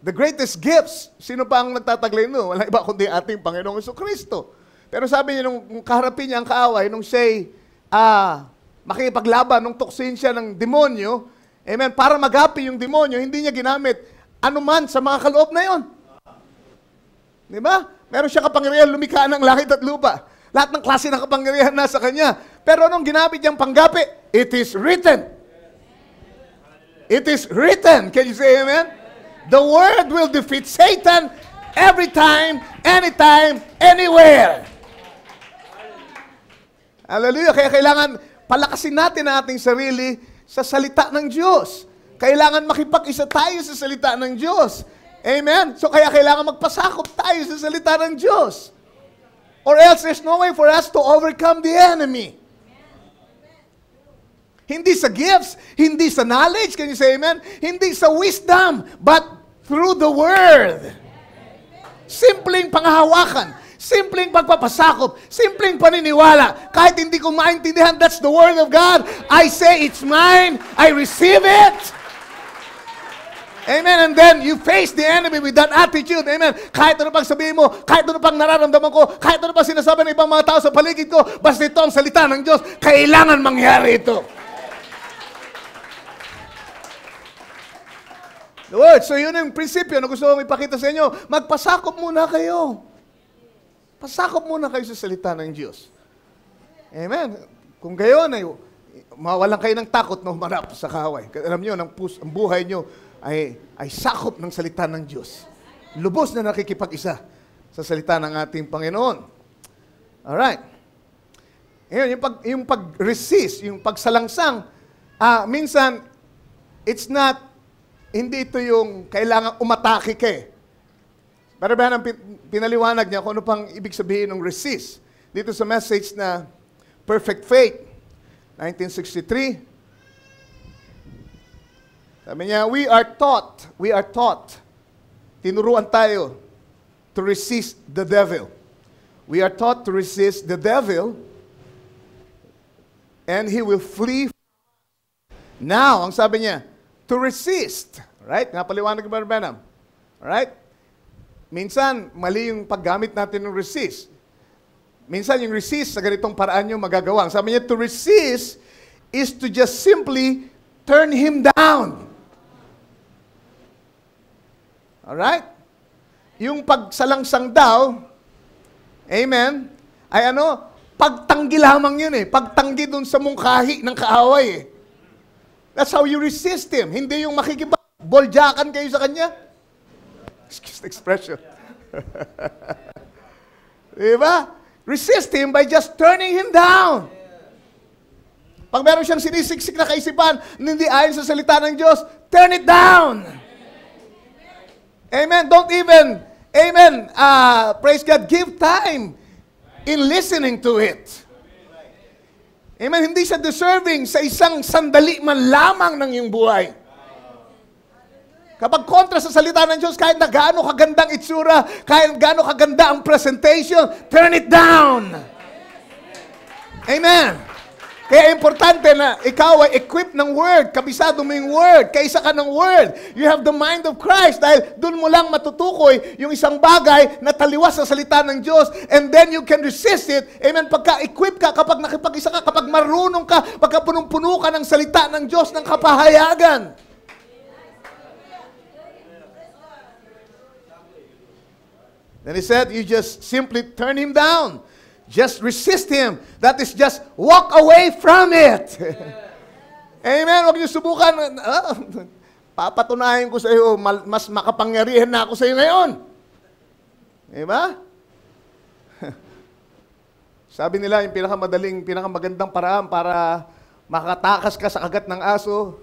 the greatest gifts, sino pa ang nagtataglay no? Wala iba kundi ating Panginoong Jesucristo. Pero sabi niya, nung kaharapin niya ang kaaway, nung siya'y makipaglaban, nung tuksin siya ng demonyo, amen, para magapi yung demonyo, hindi niya ginamit anuman sa mga kaloob na yon. Di ba? Meron siya kapangyarihan lumikha ng langit at lupa. Lahat ng klase ng kapangyarihan nasa kanya. Pero nung ginamit niyang panggapi, it is written. It is written. Can you say amen? The Word will defeat Satan every time, anytime, anywhere. Hallelujah. Kaya kailangan palakasin natin ang ating sarili sa salita ng Diyos. Kailangan makipag-isa tayo sa salita ng Diyos. Amen? So kaya kailangan magpasakop tayo sa salita ng Diyos. Or else there's no way for us to overcome the enemy. Hindi sa gifts, hindi sa knowledge, can you say amen? Hindi sa wisdom, but through the Word. Simpleng panghahawakan. Simpleng pagpapasakop, simpleng paniniwala. Kahit hindi ko maintindihan, that's the Word of God. I say, it's mine. I receive it. Amen. And then you face the enemy with that attitude. Amen. Kahit ano pang sabihin mo, kahit ano pang nararamdaman ko, kahit ano pang sinasabi ng ibang mga tao sa paligid ko, basta ito ang salita ng Diyos, kailangan mangyari ito. The Word. So yun yung prinsipyo na gusto kong ipakita sa inyo. Magpasakop muna kayo. Pasakop muna kayo sa salita ng Diyos. Amen. Kung gayon ay mawalan kayo ng takot na humarap sa kaaway. Alam niyo, ang buhay niyo ay sakop ng salita ng Diyos. Lubos na nakikipag-isa sa salita ng ating Panginoon. Alright. Ngayon, yung pag-resist, yung pagsalangsang, minsan, hindi ito yung kailangan umatake ka Pero ba pinaliwanag niya kung ano pang ibig sabihin ng resist. Dito sa message na Perfect Faith, 1963. Sabi niya, we are taught, tinuruan tayo to resist the devil. We are taught to resist the devil and he will flee. Now, ang sabi niya, to resist. Right? Napaliwanag ba, Benham? Alright? Minsan, mali yung paggamit natin ng resist. Minsan, yung resist, sa ganitong paraan yung magagawa. Sabi niya, to resist is to just simply turn him down. Alright? Yung pagsalangsang daw, amen, ay pagtanggi lamang yun Pagtanggi dun sa mungkahi ng kaaway That's how you resist him. Hindi yung makikipag-boljakan kayo sa kanya. Excuse the expression. Diba? Resist him by just turning him down. Pag meron siyang sinisiksik na kaisipan na hindi ayon sa salita ng Diyos, turn it down. Amen. Don't even, amen, praise God, give time in listening to it. Amen. Hindi siya deserving sa isang sandali man lamang ng iyong buhay. Kapag kontra sa salita ng Diyos, kahit na gaano kagandang itsura, kahit gaano kaganda ang presentation, turn it down. Amen. Kaya importante na ikaw ay equipped ng Word, kabisado mo yung Word, kaisa ka ng Word. You have the mind of Christ dahil doon mo lang matutukoy yung isang bagay na taliwas sa salita ng Diyos and then you can resist it. Amen. Pagka-equip ka, kapag nakipag-isa ka, kapag marunong ka, pagka punong-puno ka ng salita ng Diyos ng kapahayagan. Then he said, you just simply turn him down. Just resist him. That is just walk away from it. Amen. Huwag niyo subukan. Papatunayan ko sa iyo, mas makapangyarihan na ako sa iyo ngayon. Diba? Sabi nila, yung pinakamagandang paraan para makatakas ka sa kagat ng aso,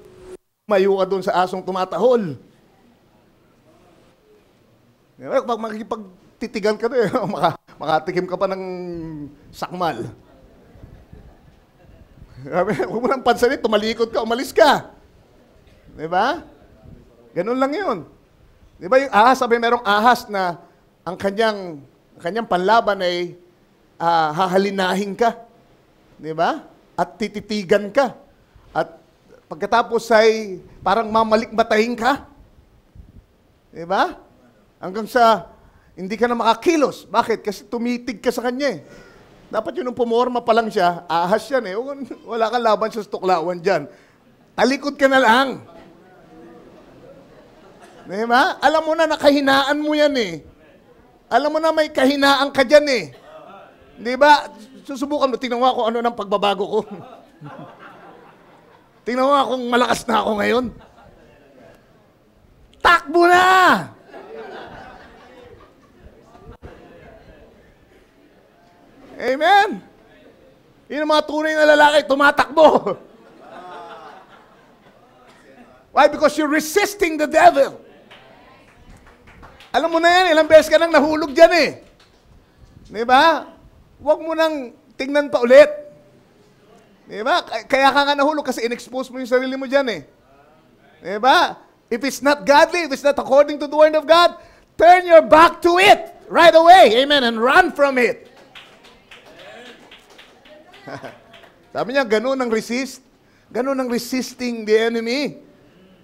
mayo ka doon sa asong tumatahol. Diba? Pag makikipagtitigan ka doon, makatikim ka pa ng sakmal. Huwag mo nang pansanin, tumalikod ka, umalis ka. Diba? Ganun lang yun. Diba yung ahas, sabi merong ahas na ang kanyang panlaban ay hahalinahin ka. Diba? At tititigan ka. At pagkatapos ay parang mamalikmatahin ka. Diba? Hanggang sa hindi ka na makakilos. Bakit? Kasi tumitig ka sa kanya eh. Dapat yun nung pumorma pa lang siya, ahas yan eh. Wala kang laban sa tuklawan dyan. Talikod ka na lang. Diba? Alam mo na nakahinaan mo yan eh. Alam mo na may kahinaan ka dyan eh. Diba? Susubukan mo, tingnan mo ako ano ng pagbabago ko. Tingnan mo kung malakas na ako ngayon. Takbo na! Amen. Yun ang mga tunay na lalaki, tumatakbo. Why? Because you're resisting the devil. Alam mo na yan, ilang beses ka nang nahulog dyan eh. Diba? Huwag mo nang tingnan pa ulit. Diba? Kaya ka nga nahulog kasi in-expose mo yung sarili mo dyan eh. Diba? If it's not godly, if it's not according to the Word of God, turn your back to it right away. Amen. And run from it. Sabi niya, ganun ang resist. Ganun ang resisting the enemy.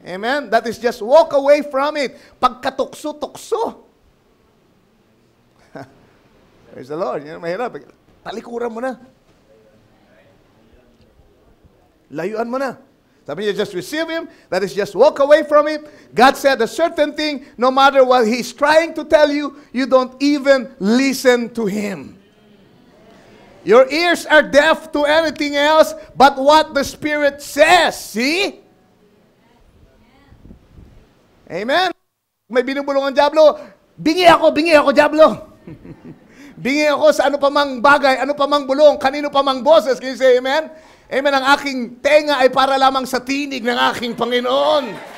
Amen? That is just walk away from it. Pagkatukso-tukso. Praise the Lord. Yan mahirap. Talikuran mo na. Layuan mo na. Sabi niya, just receive him. That is just walk away from it. God said a certain thing, no matter what he's trying to tell you, you don't even listen to him. Your ears are deaf to anything else but what the Spirit says. See? Amen? May binubulong ang Diablo, bingi ako, Diablo. Bingi ako sa ano pa mang bagay, ano pa mang bulong, kanino pa mang boses. Can you say amen? Amen, ang aking tenga ay para lamang sa tinig ng aking Panginoon.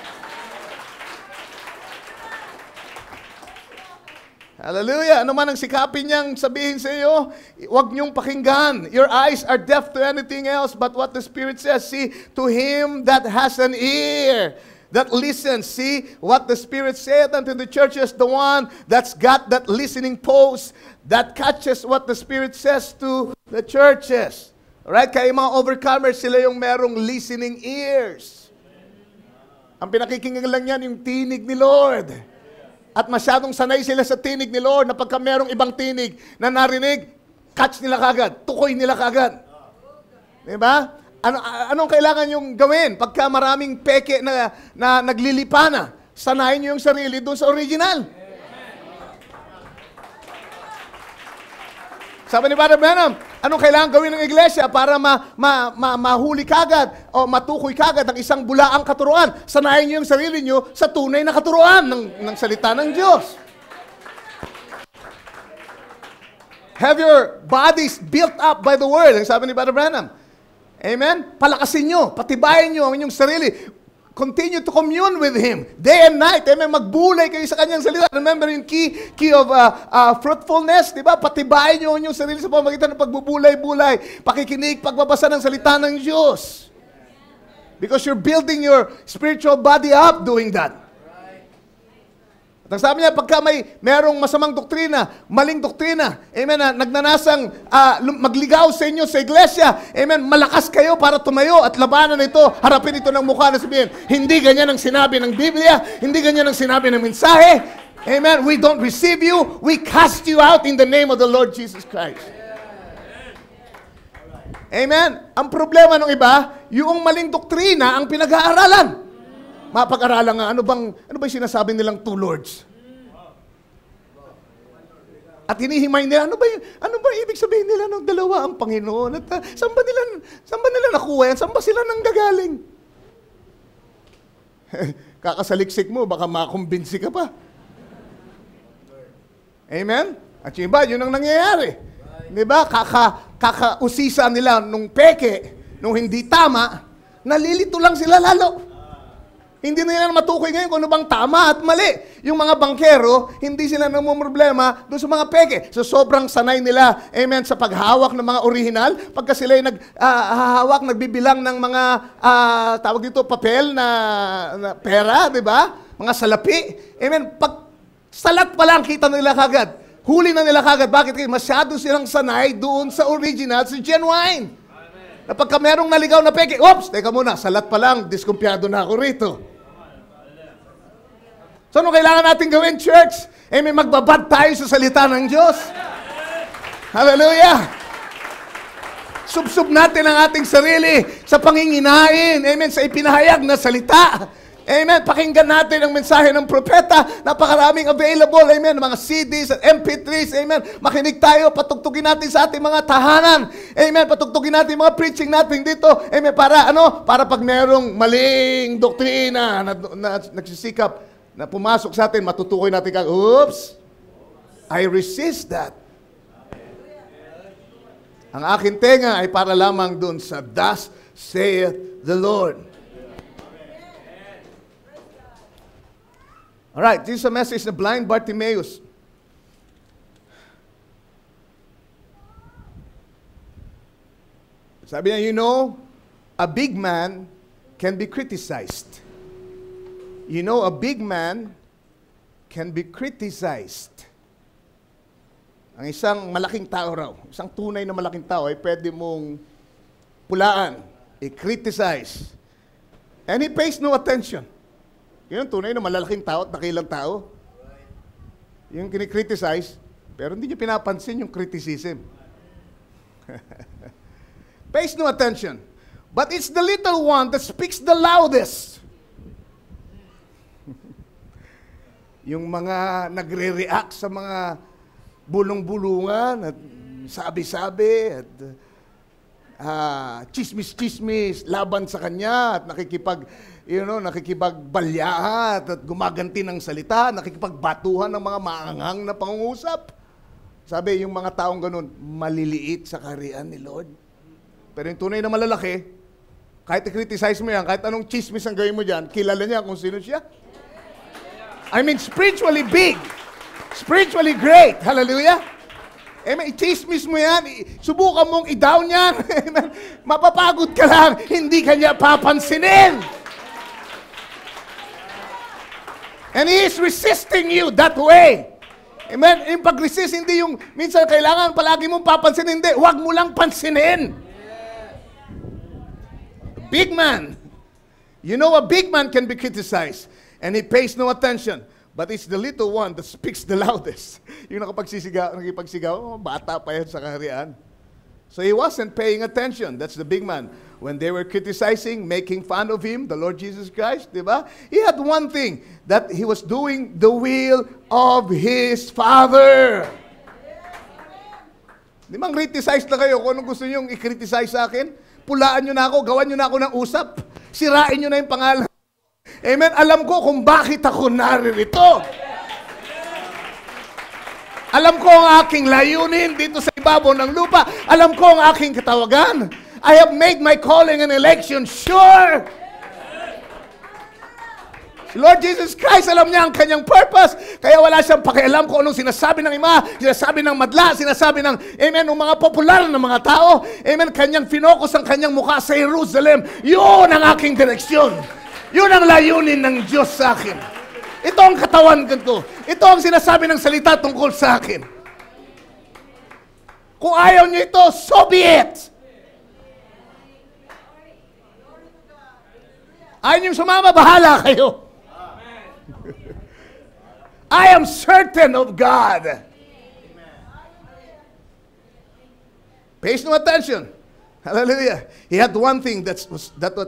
Hallelujah. Ano man ang sikapin niyang sabihin sa iyo, huwag niyong pakinggan. Your eyes are deaf to anything else but what the Spirit says. See, to him that has an ear, that listens. See, what the Spirit said unto the churches, the one that's got that listening post, that catches what the Spirit says to the churches. Alright? Kaya yung mga overcomers, sila yung merong listening ears. Ang pinakikinggan lang yan, yung tinig ni Lord. At masyadong sanay sila sa tinig ni Lord na pagka merong ibang tinig na narinig, catch nila kagad, tukoy nila kagad. Diba? Anong kailangan yung gawin? Pagka maraming peke na naglilipana, sanayin nyo yung sarili doon sa original. Sabi ni Brother Branham, anong kailangan gawin ng iglesia para mahuli kagad o matukoy kagad ang isang bulaang katuruan? Sanayin niyo yung sarili niyo sa tunay na katuruan ng salita ng Diyos. Have your bodies built up by the Word. Ang sabi ni Brother Branham. Amen? Palakasin nyo, patibayin nyo ang inyong sarili. Continue to commune with Him. Day and night. Amen? Magbulay kayo sa Kanyang salita. Remember yung key of fruitfulness, di ba? Patibayin nyo ang inyong sarili sa pamamagitan ng pagbubulay-bulay, pakikinig, pagbabasa ng salita ng Diyos. Because you're building your spiritual body up doing that. At ang sabi niya, pagka merong masamang doktrina, maling doktrina, amen, na nagnanasang magligaw sa inyo sa iglesia, amen, malakas kayo para tumayo at labanan ito, harapin ito ng mukha na sabihin, hindi ganyan ang sinabi ng Biblia, hindi ganyan ang sinabi ng mensahe, amen, we don't receive you, we cast you out in the name of the Lord Jesus Christ. Amen. Ang problema ng iba, yung maling doktrina ang pinag-aaralan. Mapag-aralan nga, ano ba yung sinasabi nilang two lords? At hinihimay nila, ano ba ibig sabihin nila ng dalawa ang Panginoon? At saan ba nila nakuha yan? Saan ba sila nanggagaling? Kakasaliksik mo, baka makumbinsi ka pa. Amen? At yung iba, yun ang nangyayari. Di ba? Kakausisa nila nung peke, nung hindi tama, nalilito lang sila lalo. Hindi na nila matukoy ngayon kung ano bang tama at mali. Yung mga bangkero, hindi sila namumroblema doon sa mga peke. So sobrang sanay nila, amen, sa paghawak ng mga original. Pagka sila naghahawak, nagbibilang ng mga, tawag dito, papel na pera, di ba? Mga salapi. Amen. Pag salat pa lang, kita nila kagad. Huli na nila kagad. Bakit? Masyado silang sanay doon sa original, sa genuine. Na pagka merong naligaw na peke, oops, teka muna, salat pa lang, diskumpiyado na ako rito. So ano kailangan natin gawin, church? May magbabad tayo sa salita ng Diyos. Hallelujah! Subsub natin ang ating sarili sa panginginain. Amen, sa ipinahayag na salita. Amen. Pakinggan natin ang mensahe ng propeta. Napakaraming available. Amen. Mga CDs at MP3s. Amen. Makinig tayo. Patugtugin natin sa ating mga tahanan. Amen. Patugtugin natin mga preaching natin dito. Amen. Para pag merong maling doktrina na nagsisikap na pumasok sa atin, matutukoy natin oops, I resist that. Ang aking tenga ay para lamang dun sa thus saith the Lord. Alright, this is a message na blind Bartimaeus. Sabi niya, you know, a big man can be criticized. You know, a big man can be criticized. Ang isang malaking tao raw, isang tunay na malaking tao ay pwede mong pulaan, i-criticize. And he pays no attention. Yun ang tunay na malalaking tao at dakilang tao. Yung kinikriticize, pero hindi niya pinapansin yung criticism. Pays no attention. But it's the little one that speaks the loudest. Yung mga nagre-react sa mga bulong-bulungan at sabi-sabi at chismis-chismis laban sa kanya at nakikipagbalyahat at gumaganti ng salita, nakikipagbatuhan ng mga maanghang na pangungusap. Sabi, yung mga taong ganun, maliliit sa kaharian ni Lord. Pero yung tunay na malalaki, kahit i-criticize mo yan, kahit anong chismis ang gawin mo dyan, kilala niya kung sino siya. I mean, spiritually big. Spiritually great. Hallelujah. Amen. I-chismis mo yan. Subukan mong i-down yan. Mapapagod ka lang. Hindi ka niya papansinin. And He is resisting you that way. Amen. Yung pag-resist, hindi yung minsan kailangan palagi mong papansinin. Hindi. Huwag mo lang pansinin. Big man. You know, a big man can be criticized. And he pays no attention. But it's the little one that speaks the loudest. Yung nakipagsigaw, bata pa yan sa kaharian. So he wasn't paying attention. That's the big man. When they were criticizing, making fun of him, the Lord Jesus Christ, di ba? He had one thing, that he was doing the will of his Father. Di ba, criticize na kayo kung anong gusto nyo i-criticize sa akin? Pulaan nyo na ako, gawan nyo na ako ng usap, sirain nyo na yung pangalan. Amen. Alam ko kung bakit ako naririto. Alam ko ang aking layunin dito sa ibabaw ng lupa. Alam ko ang aking katawagan. I have made my calling and election sure. Si Lord Jesus Christ, alam niya ang kanyang purpose. Kaya wala siyang pakialam kung anong sinasabi ng Ima, sinasabi ng madla, sinasabi ng, amen, ng mga popular na mga tao. Amen, kanyang finokus ang kanyang mukha sa Jerusalem. Yun ang aking direksyon. Yun ang layunin ng Diyos sa akin. Ito ang katawan ko. Ito ang sinasabi ng salita tungkol sa akin. Kung ayaw niyo ito, so be it. Ayaw niyo sumama, bahala kayo. I am certain of God. Pay no attention. Hallelujah. He had one thing that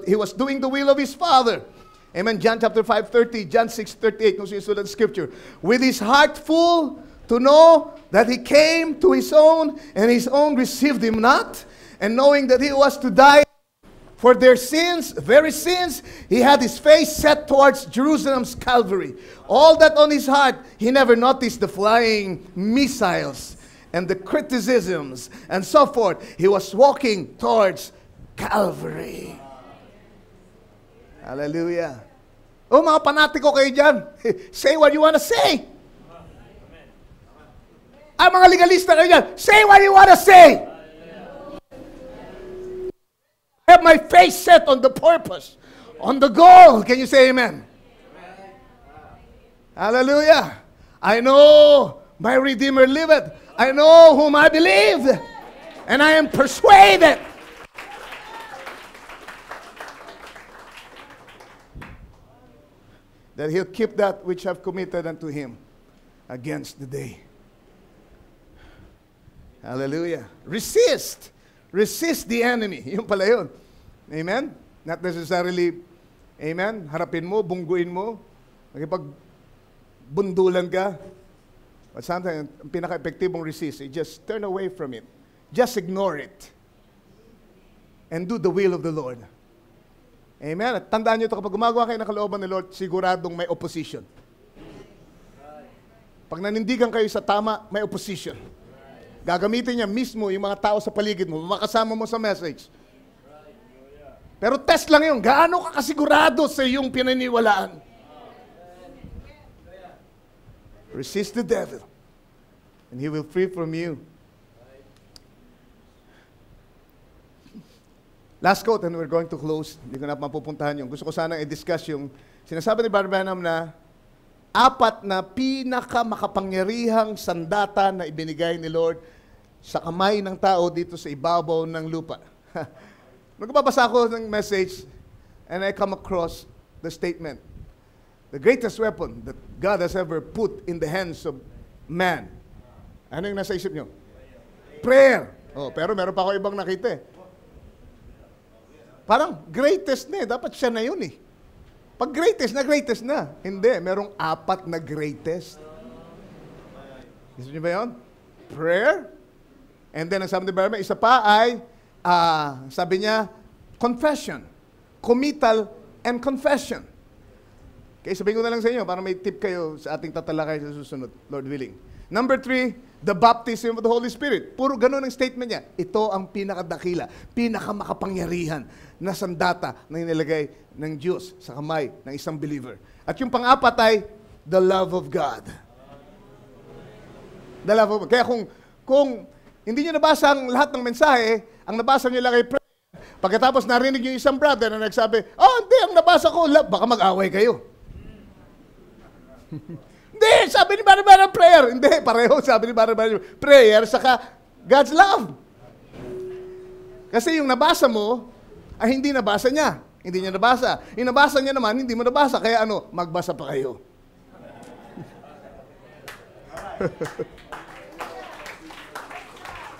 he was doing the will of his Father. Amen. John chapter 5:30, John 6:38, kung sinusulat ng scripture. With his heart full to know that he came to his own, and his own received him not, and knowing that he was to die for their sins, very sins, he had his face set towards Jerusalem's Calvary. All that on his heart, he never noticed the flying missiles and the criticisms and so forth. He was walking towards Calvary. Hallelujah. Oh, mga panatiko kayo dyan. Say what you want to say. Mga legalista kayo dyan. Say what you want to say. I have my face set on the purpose, on the goal. Can you say amen? Hallelujah. I know my Redeemer liveth. I know whom I believe. And I am persuaded. That he'll keep that which I've committed unto him against the day. Hallelujah. Resist. Resist the enemy. Yung pala yun. Amen? Not necessarily, amen, harapin mo, bungguin mo, makipagbundulan ka. But sometimes, ang pinaka-epektibong resist, just turn away from it. Just ignore it. And do the will of the Lord. Amen? At tandaan nyo ito, kapag gumagawa kayo ng kalooban ng Lord, siguradong may opposition. Pag nanindigan kayo sa tama, may opposition. Gagamitin niya mismo yung mga tao sa paligid mo, makasama mo sa message. Pero test lang yun, gaano ka kasigurado sa iyong pinaniwalaan? Resist the devil, and he will free from you. Last quote, and we're going to close. Hindi ko na mapupuntahan yung. Gusto ko sana i-discuss yung sinasabi ni Brother Branham na 4 na pinakamakapangyarihang sandata na ibinigay ni Lord sa kamay ng tao dito sa ibabaw ng lupa. Nagbabasa ako ng message and I come across the statement, the greatest weapon that God has ever put in the hands of man. Ano yung nasa isip nyo? Prayer. Oh, pero meron pa ako ibang nakita eh. Parang greatest na eh. Dapat siya na yun eh. Pag greatest na. Hindi, merong 4 na greatest. Gusto niyo ba yun? Prayer. And then, ang sabi ni Barma, isa pa ay, sabi niya, confession. Committal and confession. Okay, sabihin ko na lang sa inyo, para may tip kayo sa ating tatalakay sa susunod, Lord willing. Number 3, the baptism of the Holy Spirit. Puro ganun ang statement niya. Ito ang pinakadakila, pinakamakapangyarihan na sandata na inilagay ng Diyos sa kamay ng isang believer. At yung pang-4 ay the love of God. The love of God. Kaya kung hindi nyo nabasa ang lahat ng mensahe, ang nabasa nyo lang ay prayer. Pagkatapos narinig yung isang brother na nagsabi, hindi, ang nabasa ko, love. Baka mag-away kayo. Hindi, sabi ni Barabara prayer. Hindi, pareho, sabi ni Barabara prayer, saka God's love. Kasi yung nabasa mo, ay hindi nabasa niya. Hindi niya nabasa. Yung nabasa niya naman, hindi mo nabasa. Kaya magbasa pa kayo.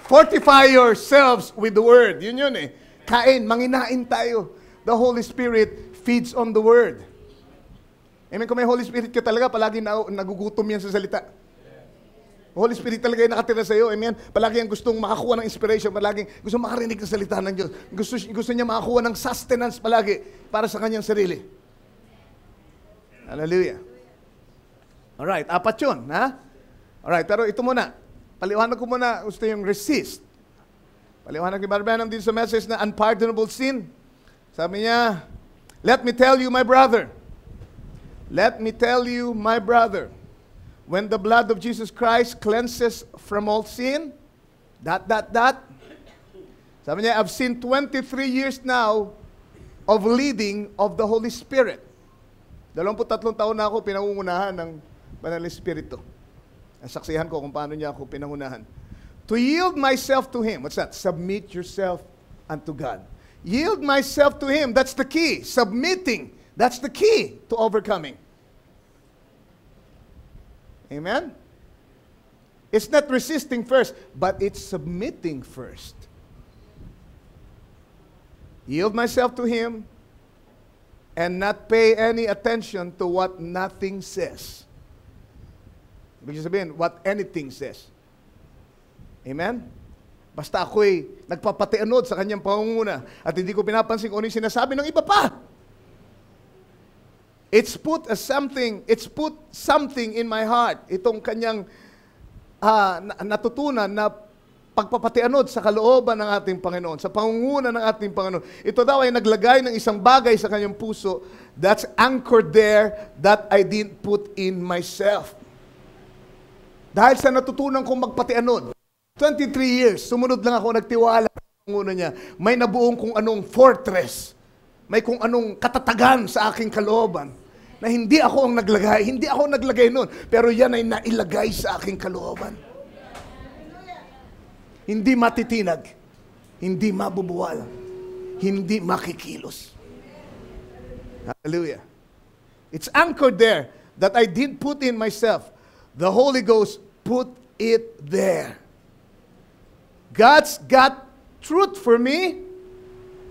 Fortify yourselves with the Word. Yun eh. Kain, manginain tayo. The Holy Spirit feeds on the Word. Amen. Kung may Holy Spirit ka talaga, palagi nagugutom yan sa salita. Holy Spirit talaga yung nakatira sa iyo. Amen. Palagi yung gustong makakuha ng inspiration. Palagi gustong makarinig ng salita ng Diyos. Gusto niya makakuha ng sustenance palagi para sa kanyang sarili. Hallelujah. Alright, 4 yun. Ha? Alright, pero ito muna. Paliwanag ko muna, gusto yung resist. Paliwanag ni Brother Branham din sa message na unpardonable sin. Sabi niya, let me tell you, my brother. Let me tell you, my brother. When the blood of Jesus Christ cleanses from all sin, ... Sabi niya, I've seen 23 years now of leading of the Holy Spirit. 23 taon na ako pinangungunahan ng Banal na Espiritu. Nasaksihan ko kung paano niya ako pinangunahan. To yield myself to Him. What's that? Submit yourself unto God. Yield myself to Him. That's the key. Submitting. That's the key to overcoming. Amen? It's not resisting first, but it's submitting first. Yield myself to Him and not pay any attention to what nothing says. Ibig sabihin, what anything says. Amen? Basta ako'y nagpapatianod sa kanyang pangunguna at hindi ko pinapansin kung ano yung sinasabi ng iba pa. It's put something in my heart. Itong kanyang natutunan na pagpapatianod sa kalooban ng ating Panginoon, sa pangunguna ng ating Panginoon. Ito daw ay naglagay ng isang bagay sa kanyang puso that's anchored there that I didn't put in myself. Dahil sa natutunan kong magpatianod, 23 years, sumunod lang ako, nagtiwala sa pangunguna niya. May nabuong kung anong fortress, may kung anong katatagan sa aking kalooban, na hindi ako ang naglagay nun, pero yan ay nailagay sa aking kalooban. Hindi matitinag, hindi mabubuwal, hindi makikilos. Hallelujah. It's anchored there that I didn't put in myself. The Holy Ghost put it there. God's got truth for me,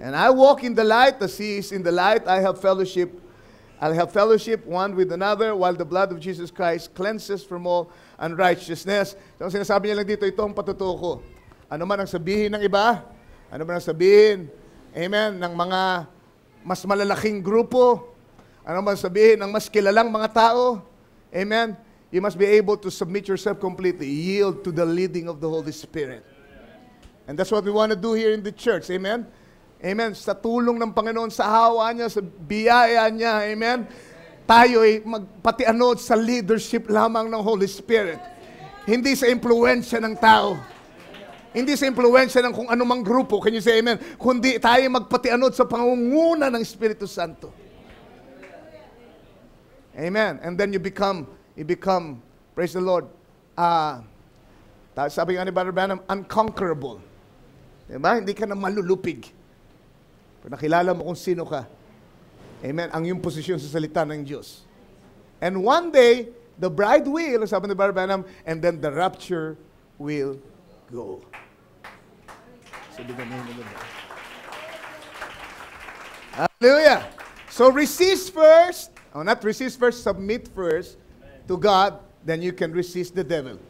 and I walk in the light as He is in the light. I have fellowship. I'll have fellowship one with another while the blood of Jesus Christ cleanses from all unrighteousness. So, sinasabi niya lang dito, ito ang patutuo ko. Ano man ang sabihin ng iba, ano man ang sabihin, amen, ng mga mas malalaking grupo, ano man ang sabihin ng mas kilalang mga tao, amen, you must be able to submit yourself completely, yield to the leading of the Holy Spirit. And that's what we want to do here in the church, amen? Amen, sa tulong ng Panginoon, sa hawa niya, sa biyaya niya, amen, tayo ay magpatianod sa leadership lamang ng Holy Spirit. Hindi sa impluensya ng tao. Hindi sa impluensya ng kung anumang grupo, can you say amen? Kundi tayo magpatianod sa pangunguna ng Espiritu Santo. Amen. And then you become, praise the Lord, sabi nga ni Brother Branham, unconquerable. Diba? Hindi ka na malulupig. Pag nakilala mo kung sino ka, amen, ang iyong posisyon sa salita ng Diyos. And one day, the bride will, sabi ni Brother Branham, and then the rapture will go. Hallelujah. So resist first, not resist first, submit first to God, then you can resist the devil.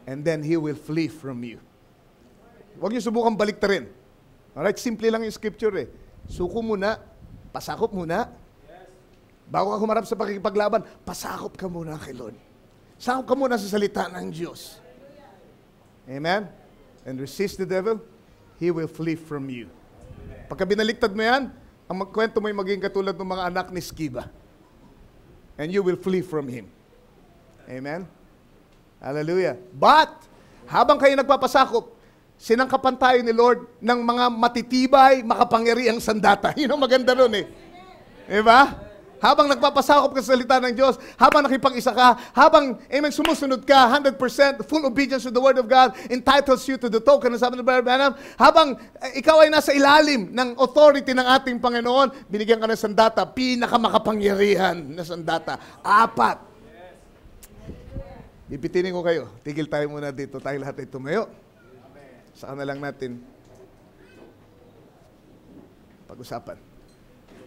And then he will flee from you. Huwag niyo subukang baliktarin. Alright, simple lang yung scripture eh. Suko muna, pasakop muna. Bago ka humarap sa pakikipaglaban, pasakop ka muna kay Lord. Sakop ka muna sa salita ng Diyos. Amen? And resist the devil, he will flee from you. Pagka binaliktad mo yan, ang magkwento mo ay maging katulad ng mga anak ni Sceva. And you will flee from him. Amen? Hallelujah. But, habang kayo nagpapasakop, sinangkapan tayo ni Lord ng mga matitibay, makapangyarihang sandata. Yun ang maganda nun eh. Diba? Habang nagpapasakop ka sa salita ng Diyos, habang nakipag-isa ka, habang, amen, sumusunod ka, 100% full obedience to the Word of God entitles you to the token, sabi ng Brother Branham, habang ikaw ay nasa ilalim ng authority ng ating Panginoon, binigyan ka ng sandata, pinakamakapangyarihan na sandata. 4. Ipitinin ko kayo. Tigil tayo muna dito. Tayo lahat ay tumayo. Saka na lang natin pag-usapan.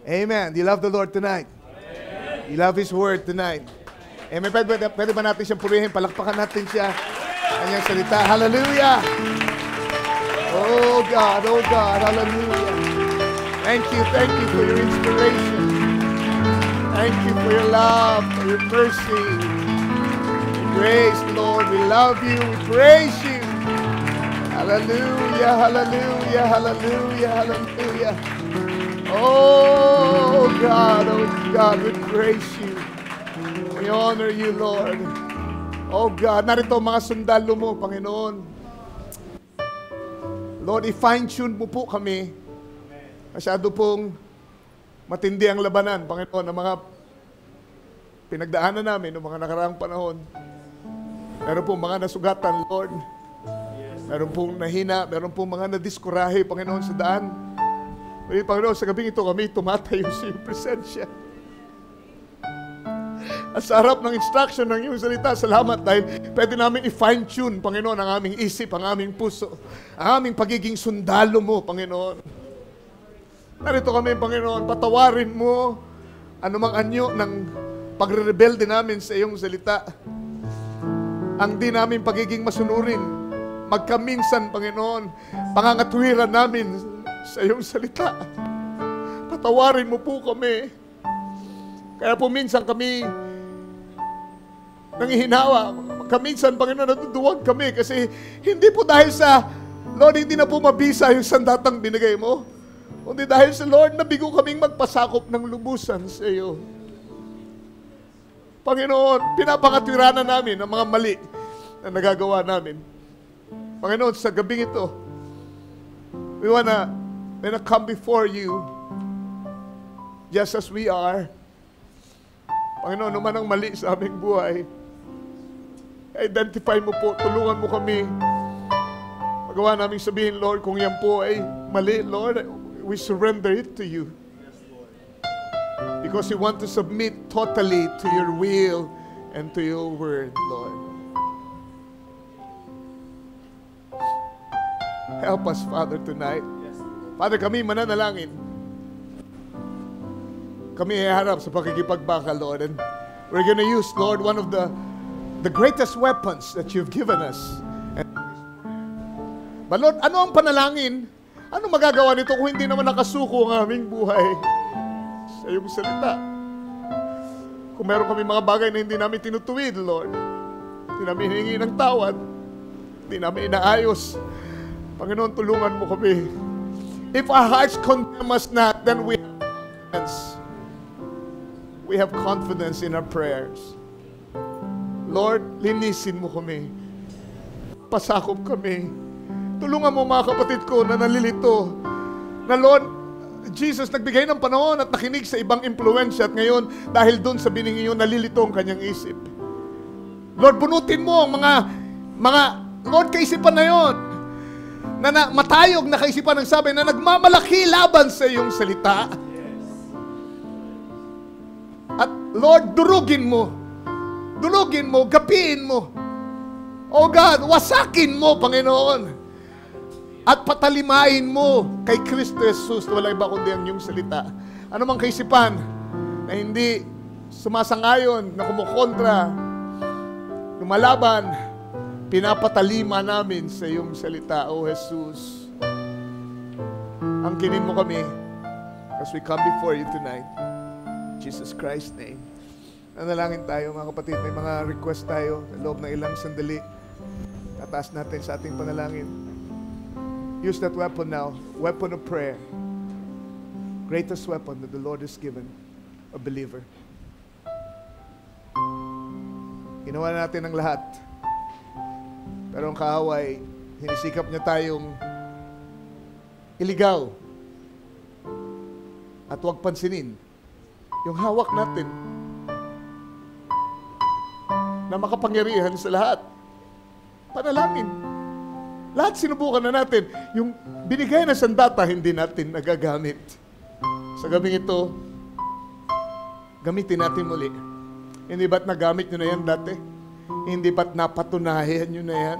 Amen. Do you love the Lord tonight? Amen. You love His Word tonight? Amen. Pwede ba natin siyang purihin? Palakpakan natin siya. Kanyang salita. Hallelujah! Oh God, hallelujah. Thank you for your inspiration. Thank you for your love, for your mercy. Praise the Lord. We love you. We praise you. Hallelujah, hallelujah, hallelujah, hallelujah. Oh God, we praise you. We honor you, Lord. Oh God, narito mga sundalo mo, Panginoon. Lord, i-fine-tune mo po kami. Masyado pong matindi ang labanan, Panginoon, ng mga pinagdaanan namin noong mga nakaraang panahon. Meron pong mga nasugatan, Lord. Meron pong nahina, meron pong mga nadiskurahe, Panginoon, sa daan. Panginoon, sa gabing ito kami tumatayo sa iyong presensya. At sa harap ng instruction ng iyong salita, salamat dahil pwede namin i-fine-tune, Panginoon, ang aming isip, ang aming puso, ang aming pagiging sundalo mo, Panginoon. Narito kami, Panginoon, patawarin mo anumang anyo ng pagre-rebelde namin sa iyong salita. Ang di namin pagiging masunurin, magkaminsan, Panginoon, pangangatwiran namin sa iyong salita. Patawarin mo po kami. Kaya po minsan kami nangihinawa. Kaminsan, Panginoon, natuduwag kami kasi hindi po dahil sa, Lord, hindi na po mabisa yung sandatang binigay mo. Kundi dahil sa Lord, nabigo kaming magpasakop ng lubusan sa iyo. Panginoon, pinapakatwiranan namin ang mga mali na nagagawa namin. Panginoon, sa gabing ito, we wanna come before you just as we are. Panginoon, naman ang mali sa aming buhay, identify mo po, tulungan mo kami. Magawa namin sabihin, Lord, kung yan po ay mali, Lord, we surrender it to you. Because we want to submit totally to your will and to your word, Lord. Help us, Father, tonight. Father, kami mananalangin. Kami iharap sa pakikipagbaka, Lord. And we're going to use, Lord, one of the greatest weapons that you've given us. But Lord, ano ang panalangin? Ano magagawa nito kung hindi naman nakasuko ang aming buhay sa iyong salita? Kung meron kami mga bagay na hindi namin tinutuwid, Lord, hindi namin hiningi ng tawad, hindi namin inaayos, Panginoon, tulungan mo kami. If our hearts condemn us not, then we have confidence. We have confidence in our prayers. Lord, linisin mo kami. Pasakop kami. Tulungan mo mga kapatid ko na nalilito. Na Lord, Jesus nagbigay ng panahon at nakinig sa ibang impluensya at ngayon dahil doon sa biningi yun, nalilito ang kanyang isip. Lord, bunutin mo ang mga Lord, kaisipan na yun. Na matayog na kaisipan ng sabi na nagmamalaki laban sa iyong salita. At Lord, durugin mo, gapiin mo. Oh God, wasakin mo, Panginoon. At patalimain mo kay Kristo Jesus na wala iba kundi ang iyong salita. Ano mang kaisipan na hindi sumasangayon, na kumukontra, lumalaban, pinapatalima namin sa iyong salita, O Jesus. Angkinin mo kami as we come before you tonight. In Jesus Christ's name. Nanalangin tayo mga kapatid. May mga request tayo sa loob ng ilang sandali. Tataas natin sa ating panalangin. Use that weapon now. Weapon of prayer. Greatest weapon that the Lord has given a believer. Ginawa natin ang lahat. Pero ang kaaway, hinisikap niya tayong iligaw at huwag pansinin yung hawak natin na makapangyarihan sa lahat. Panalangin. Lahat sinubukan na natin. Yung binigay na sandata, hindi natin nagagamit. Sa gabing ito, gamitin natin muli. Hindi ba't nagamit nyo na yan dati? Hindi ba't napatunayan nyo na yan?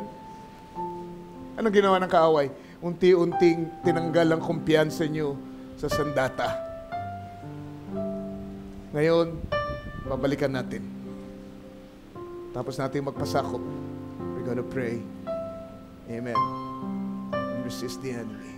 Anong ginawa ng kaaway? Unti-unting tinanggal ang kumpiyansa nyo sa sandata. Ngayon, babalikan natin. Tapos natin magpasakop. We're gonna pray. Amen. And resist the enemy.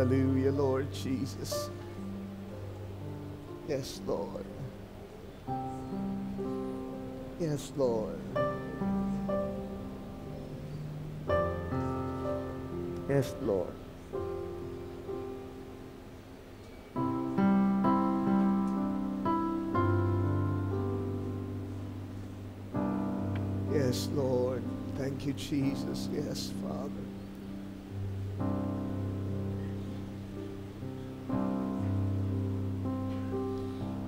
Hallelujah, Lord Jesus. Yes, Lord. Yes, Lord. Yes, Lord. Yes, Lord. Thank you, Jesus. Yes, Father.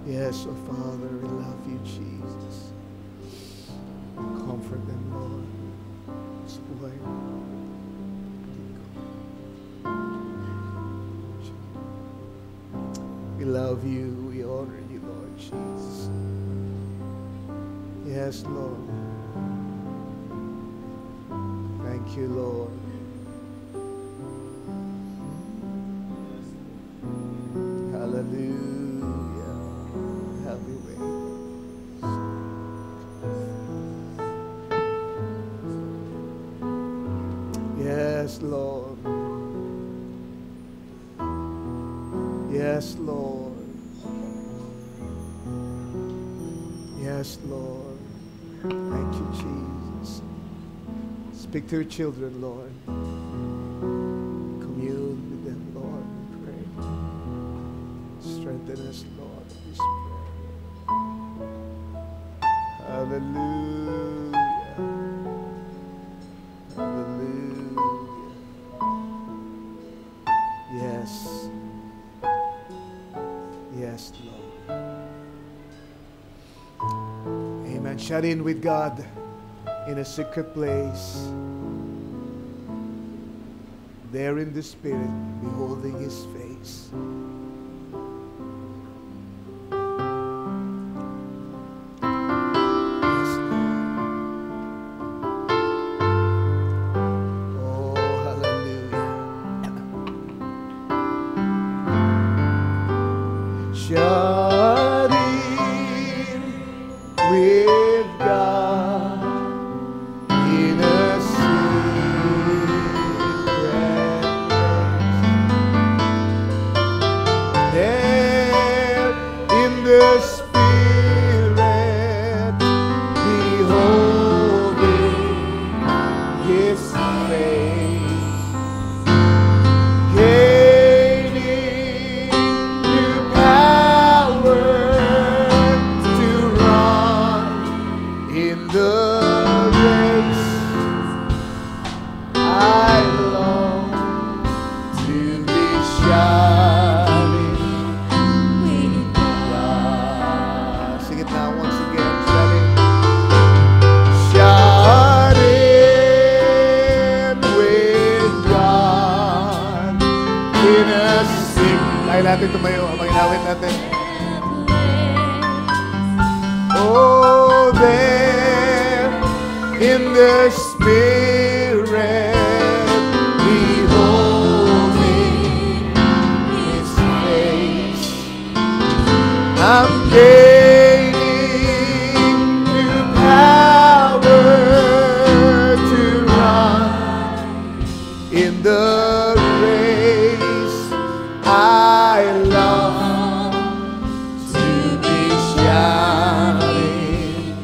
Yes, oh Father, we love you, Jesus. Comfort them, Lord. This boy. We love you. We honor you, Lord Jesus. Yes, Lord. Thank you, Lord. Hallelujah. Have your way. Yes, Lord. Yes, Lord. Yes, Lord. Thank you, Jesus. Speak to your children, Lord. Commune with them, Lord, we pray. Strengthen us, Lord, in this prayer. Hallelujah. Hallelujah. Yes. Yes, Lord. Amen. Shut in with God in a secret place. There in the Spirit, beholding His face. Yes, Lord. Oh, hallelujah. Shut in with God in a secret place. natin tumayo habang inawit natin. Oh, there in the Spirit, beholding His face, I'm gaining new power to run in the race I love to be shouting.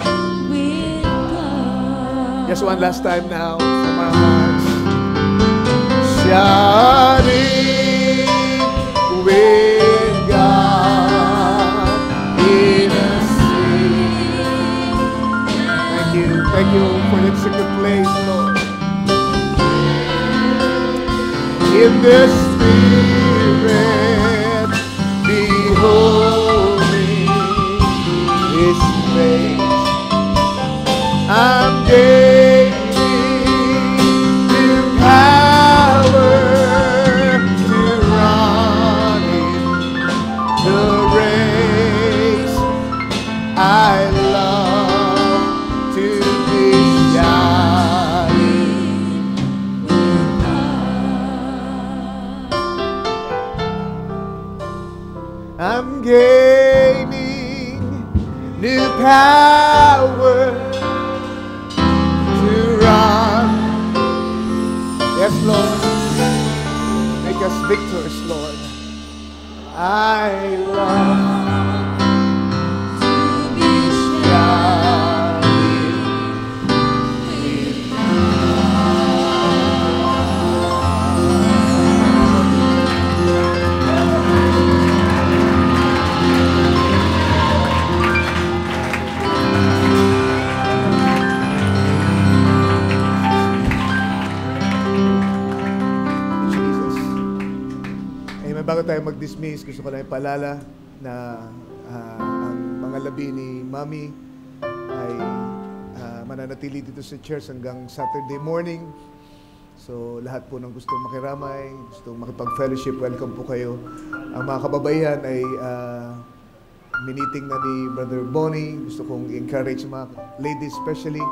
Just one last time now from our hearts. Shouting with God in a sea. Thank you for that secret place, Lord. In the Spirit, beholding His face, I'm gaining new power to run in the race I love to be shining. I'm gaining new power to run. Yes, Lord. Make us victors, Lord. I love to be shining with Jesus. Amen. Bago tayo mag-dismiss, gusto ko lang ipaalala na ang mga labi ni Mami ay mananatili dito sa church hanggang Saturday morning. So, lahat po ng gustong makiramay, gustong makipag-fellowship, welcome po kayo. Ang mga kababaihan ay miniting na ni Brother Bonnie. Gusto kong encourage mga ladies especially,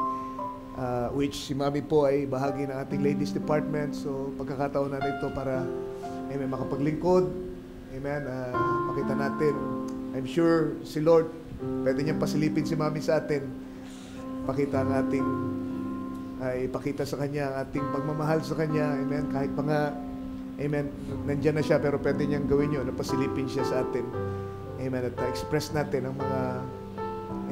which si Mami po ay bahagi ng ating ladies department. So, pagkakataon na ito para makapaglingkod. Amen. Makita natin. I'm sure si Lord, pwede niyang pasilipin si Mami sa atin. Pakita ang ating, ipakita sa Kanya ang ating pagmamahal sa Kanya. Amen. Kahit pa nga, amen, nandyan na siya, pero pwede niyang gawin yun, na pasilipin siya sa atin. Amen. At express natin ang mga,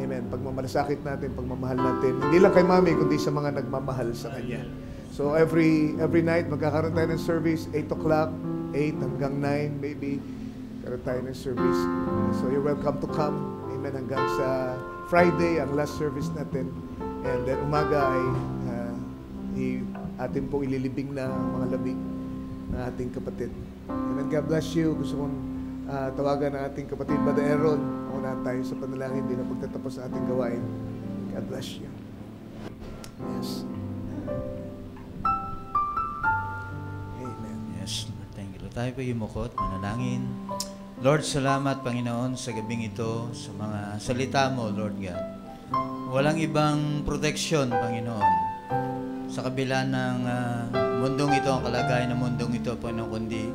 amen, pagmamalasakit natin, pagmamahal natin. Hindi lang kay Mami, kundi sa mga nagmamahal sa Kanya. So every night, magkakaroon tayo ng service, 8 o'clock, 8 hanggang 9 maybe, karoon tayo ng service. So you're welcome to come. Amen. Hanggang sa Friday, ang last service natin. And then umaga ay atin pong ililibing na mga labi ng ating kapatid. Amen. God bless you. Gusto kong tawagan ng ating kapatid, Brother Aaron. Unahan tayo sa panalangin din ang pagtatapos sa ating gawain. God bless you. Yes. Amen. Yes, Lord. Thank you. Tayo po yumukot, manalangin. Lord, salamat, Panginoon, sa gabing ito, sa mga salita mo, Lord God. Walang ibang proteksyon, Panginoon, sa kabila ng mundong ito, ang kalagayan ng mundong ito, Panginoon, kundi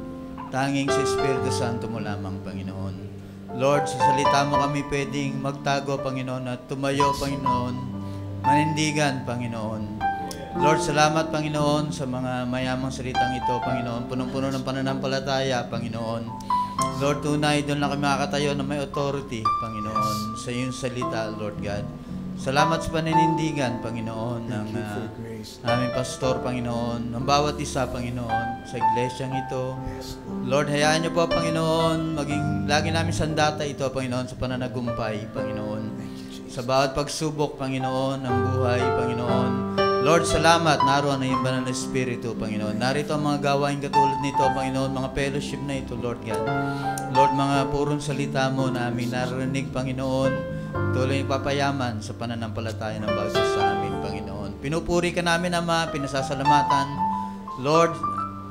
tanging sa Espiritu Santo mo lamang, Panginoon. Lord, sa salita mo kami pwedeng magtago, Panginoon, at tumayo, Panginoon, manindigan, Panginoon. Lord, salamat, Panginoon, sa mga mayamang salitang ito, Panginoon. Punong-puno ng pananampalataya, Panginoon. Lord, tunay, doon lang kami makakatayo na may authority, Panginoon, sa iyong salita, Lord God. Salamat sa paninindigan, Panginoon, ng aming pastor, Panginoon, ng bawat isa, Panginoon, sa iglesyang ito. Lord, hayaan niyo po, Panginoon, maging lagi namin sandata ito, Panginoon, sa pananagumpay, Panginoon. Sa bawat pagsubok, Panginoon, ng buhay, Panginoon. Lord, salamat, naroon na yung banal na Espiritu, Panginoon. Narito ang mga gawain katulad nito, Panginoon, mga fellowship na ito, Lord God. Lord, mga purong salita mo na aming naririnig, Panginoon, tuloy papayaman sa pananampalataya ng bawat isa sa amin, Panginoon. Pinupuri ka namin, Ama, pinasasalamatan. Lord,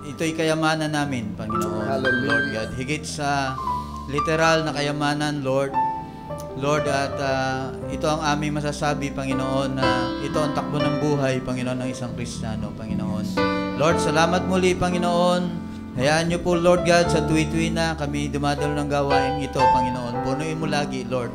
ito'y kayamanan namin, Panginoon. Hallelujah. Lord God, higit sa literal na kayamanan, Lord. Lord, at ito ang aming masasabi, Panginoon, na ito ang takbo ng buhay, Panginoon, ng isang Kristiyano, Panginoon. Lord, salamat muli, Panginoon. Hayaan niyo po, Lord God, sa tuwi-tuwi na kami dumadalo ng gawain ito, Panginoon. Punuin mo lagi, Lord,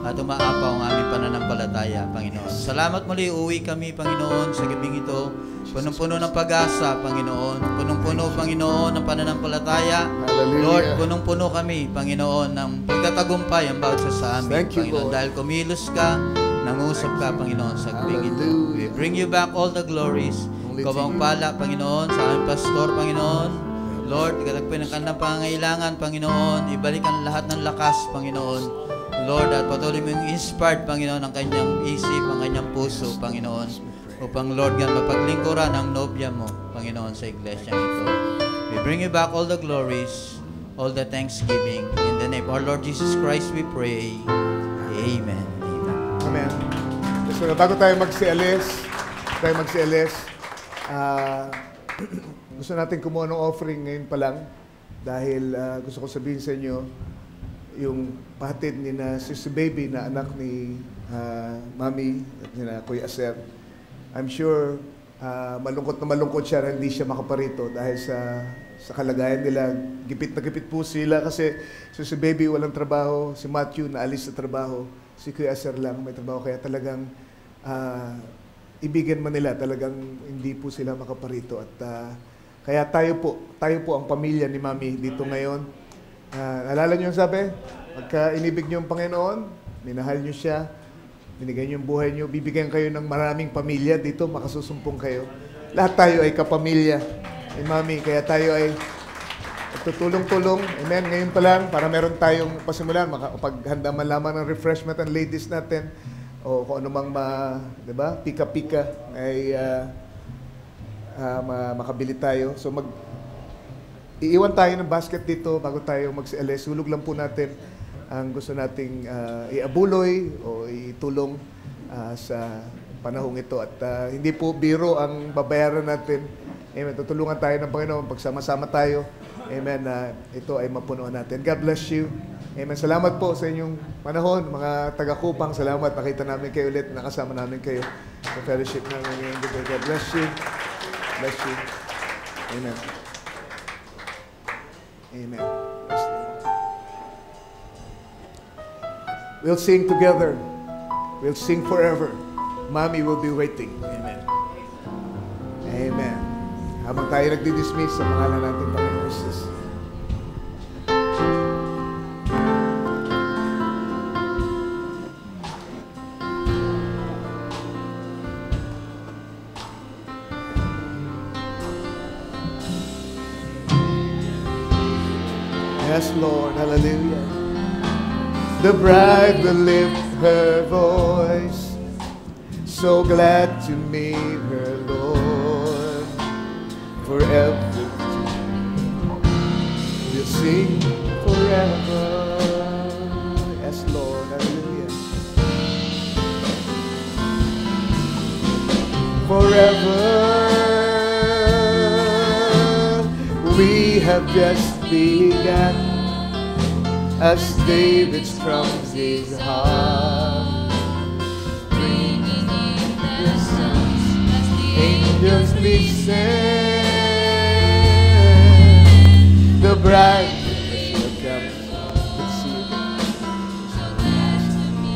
at umaapaw ang aming pananampalataya, Panginoon. Salamat muli, uwi kami, Panginoon, sa gabing ito. Punong-puno ng pag-asa, Panginoon. Punong-puno, Panginoon, ng pananampalataya. Hallelujah. Lord, punong-puno kami, Panginoon, ng pagtatagumpay ang bawat isa sa amin, Thank you, Panginoon. Lord. Dahil kumilos ka, nangusap ka, Panginoon, sa gabing ito. We bring you back all the glories. Only Ikaw to ang you. pala, Panginoon, sa aming pastor, Panginoon. Lord, ikalagpin ang kanilang pangangailangan, Panginoon. Ibalik ang lahat ng lakas, Panginoon. Lord, at patuloy mo yung inspired, Panginoon, ang kanyang isip, ang kanyang puso, Panginoon. Upang, Lord, God, mapaglingkuran ang nobya mo, Panginoon, sa iglesia ito. We bring you back all the glories, all the thanksgiving. In the name of our Lord Jesus Christ, we pray. Amen. Amen. Amen. So, bago tayo magsialis, gusto natin kumuha ng offering ngayon pa lang dahil gusto ko sabihin sa inyo yung pahatid ni na si Baby na anak ni Mami at ni na Kuya Aser. I'm sure malungkot na malungkot siya na hindi siya makaparito dahil sa kalagayan nila. Gipit na gipit po sila kasi si Baby walang trabaho, si Matthew naalis sa trabaho, si Kuya Aser lang may trabaho kaya talagang ibigin man nila, talagang hindi po sila makaparito at kaya tayo po ang pamilya ni Mami dito ngayon. Naalala niyo yung sabi? Pagka inibig niyo ang Panginoon, minahal niyo siya, binigay niyo yung buhay niyo, bibigyan kayo ng maraming pamilya dito, makasusumpong kayo. Lahat tayo ay kapamilya ni Mami, kaya tayo ay tutulong-tulong. Amen. Ngayon pa lang, para meron tayong pasimulan, paghanda man lamang ng refreshment ang ladies natin, o kung ano mang diba? Pika-pika ay makabili tayo. So iiwan tayo ng basket dito bago tayo magsialis. Hulog lang po natin ang gusto nating iabuloy o itulong sa panahong ito. At hindi po biro ang babayaran natin. Amen. Tutulungan tayo ng Panginoon. Pagsama-sama tayo. Amen. Ito ay mapunuan natin. God bless you. Amen. Salamat po sa inyong panahon, mga taga-Kupang. Salamat. Nakita namin kayo ulit. Nakasama namin kayo sa fellowship namin ngayon. God bless you. Bless you. Amen. Amen. We'll sing together. We'll sing forever. Mommy will be waiting. Amen. Amen. Habang tayo nagdi-dismiss sa pangalan natin, Panginoon Jesus. Yes, Lord. Hallelujah. The bride will lift her voice, so glad to meet her Lord. Forever we'll sing forever. Yes, Lord. Hallelujah. Forever we have just begun, as David strums his harp. Bring the sons, angels listen.